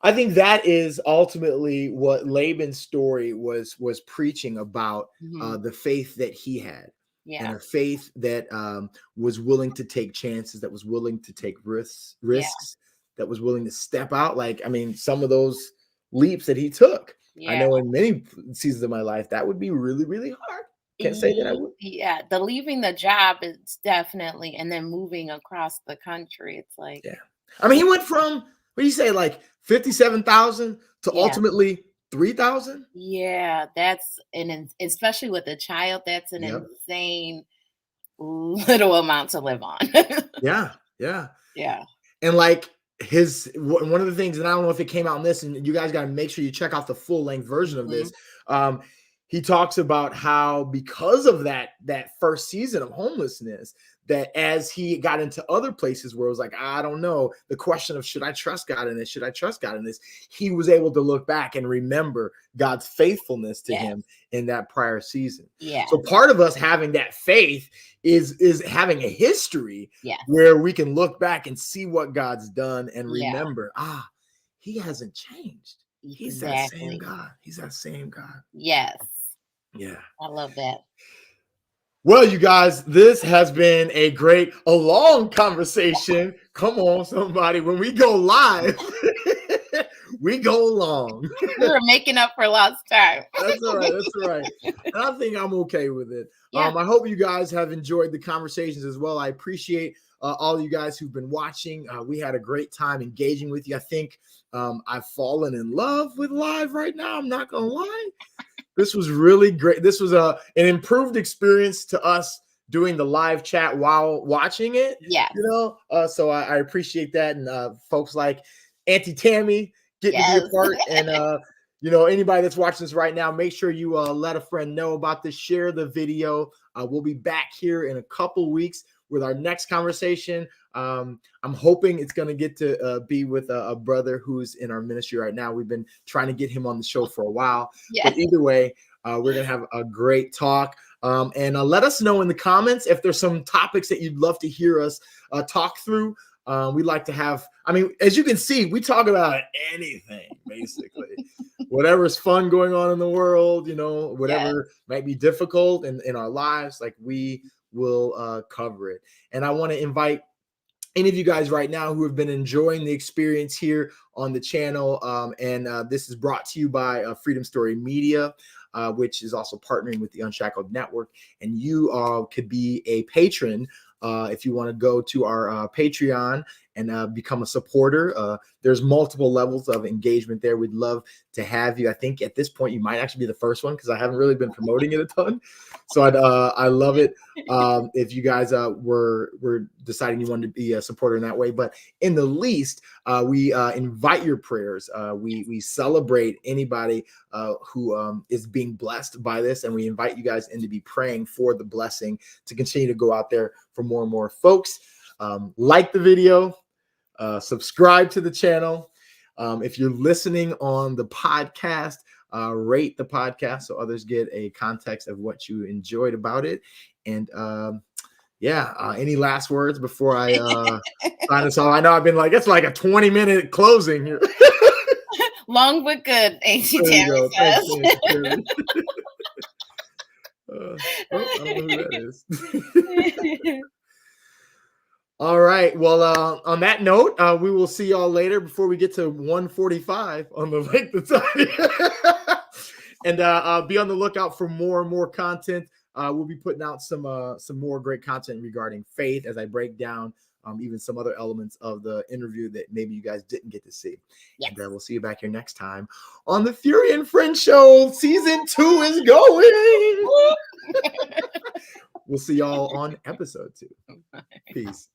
that is ultimately what Laban's story was preaching about, the faith that he had. Yeah. And a faith that was willing to take chances, that was willing to take risks, that was willing to step out. Like, I mean, some of those leaps that he took, I know in many seasons of my life, that would be really, really hard. Can't say that I would. Yeah, the leaving the job is definitely, and then moving across the country. It's like, I mean, he went from, what do you say, like 57,000 to ultimately 3,000. Yeah, that's especially with a child, that's an insane little amount to live on. Yeah. And like one of the things, and I don't know if it came out in this, and you guys got to make sure you check out the full length version of this. He talks about how because of that first season of homelessness, that as he got into other places where it was like, I don't know, the question of should I trust God in this? Should I trust God in this? He was able to look back and remember God's faithfulness to him in that prior season. Yeah. So part of us having that faith is having a history where we can look back and see what God's done and remember, he hasn't changed. He's that same God. He's that same God. Yes. Yeah. I love that. Well, you guys, this has been a long conversation. Come on, somebody. When we go live, we go long. We were making up for lost time. That's all right. And I think I'm okay with it. I hope you guys have enjoyed the conversations as well. I appreciate all of you guys who've been watching. We had a great time engaging with you. I think I've fallen in love with live right now. I'm not going to lie. This was really great. This was an improved experience to us doing the live chat while watching it. Yeah. So I appreciate that. And folks like Auntie Tammy getting to be a part. And, anybody that's watching this right now, make sure you let a friend know about this. Share the video. We'll be back here in a couple weeks with our next conversation. I'm hoping it's going to get to be with a brother who's in our ministry right now. We've been trying to get him on the show for a while. But either way, we're going to have a great talk. And let us know in the comments if there's some topics that you'd love to hear us talk through. We like to have, as you can see, we talk about anything, basically. Whatever's fun going on in the world, whatever might be difficult in our lives, like we will cover it. And I want to invite any of you guys right now who have been enjoying the experience here on the channel. And this is brought to you by Freedom Story Media, which is also partnering with the Unshackled Network. And you could be a patron if you want to go to our Patreon and become a supporter. There's multiple levels of engagement there. We'd love to have you. I think at this point, you might actually be the first one because I haven't really been promoting it a ton. So I love it if you guys were deciding you wanted to be a supporter in that way. But in the least, we invite your prayers. We celebrate anybody who is being blessed by this. And we invite you guys in to be praying for the blessing to continue to go out there for more and more folks. Like the video, subscribe to the channel. If you're listening on the podcast, rate the podcast so others get a context of what you enjoyed about it. And any last words before I sign us off? I know I've been like, it's like a 20-minute closing here. Long but good, Auntie Tammy says. I don't know who that is. All right. Well, on that note, we will see y'all later before we get to 1:45 on the length of time. And be on the lookout for more and more content we'll be putting out some more great content regarding faith as I break down even some other elements of the interview that maybe you guys didn't get to see. Yes. And we'll see you back here next time on the Fury and Friends Show. Season 2 is going. We'll see y'all on episode 2. Peace.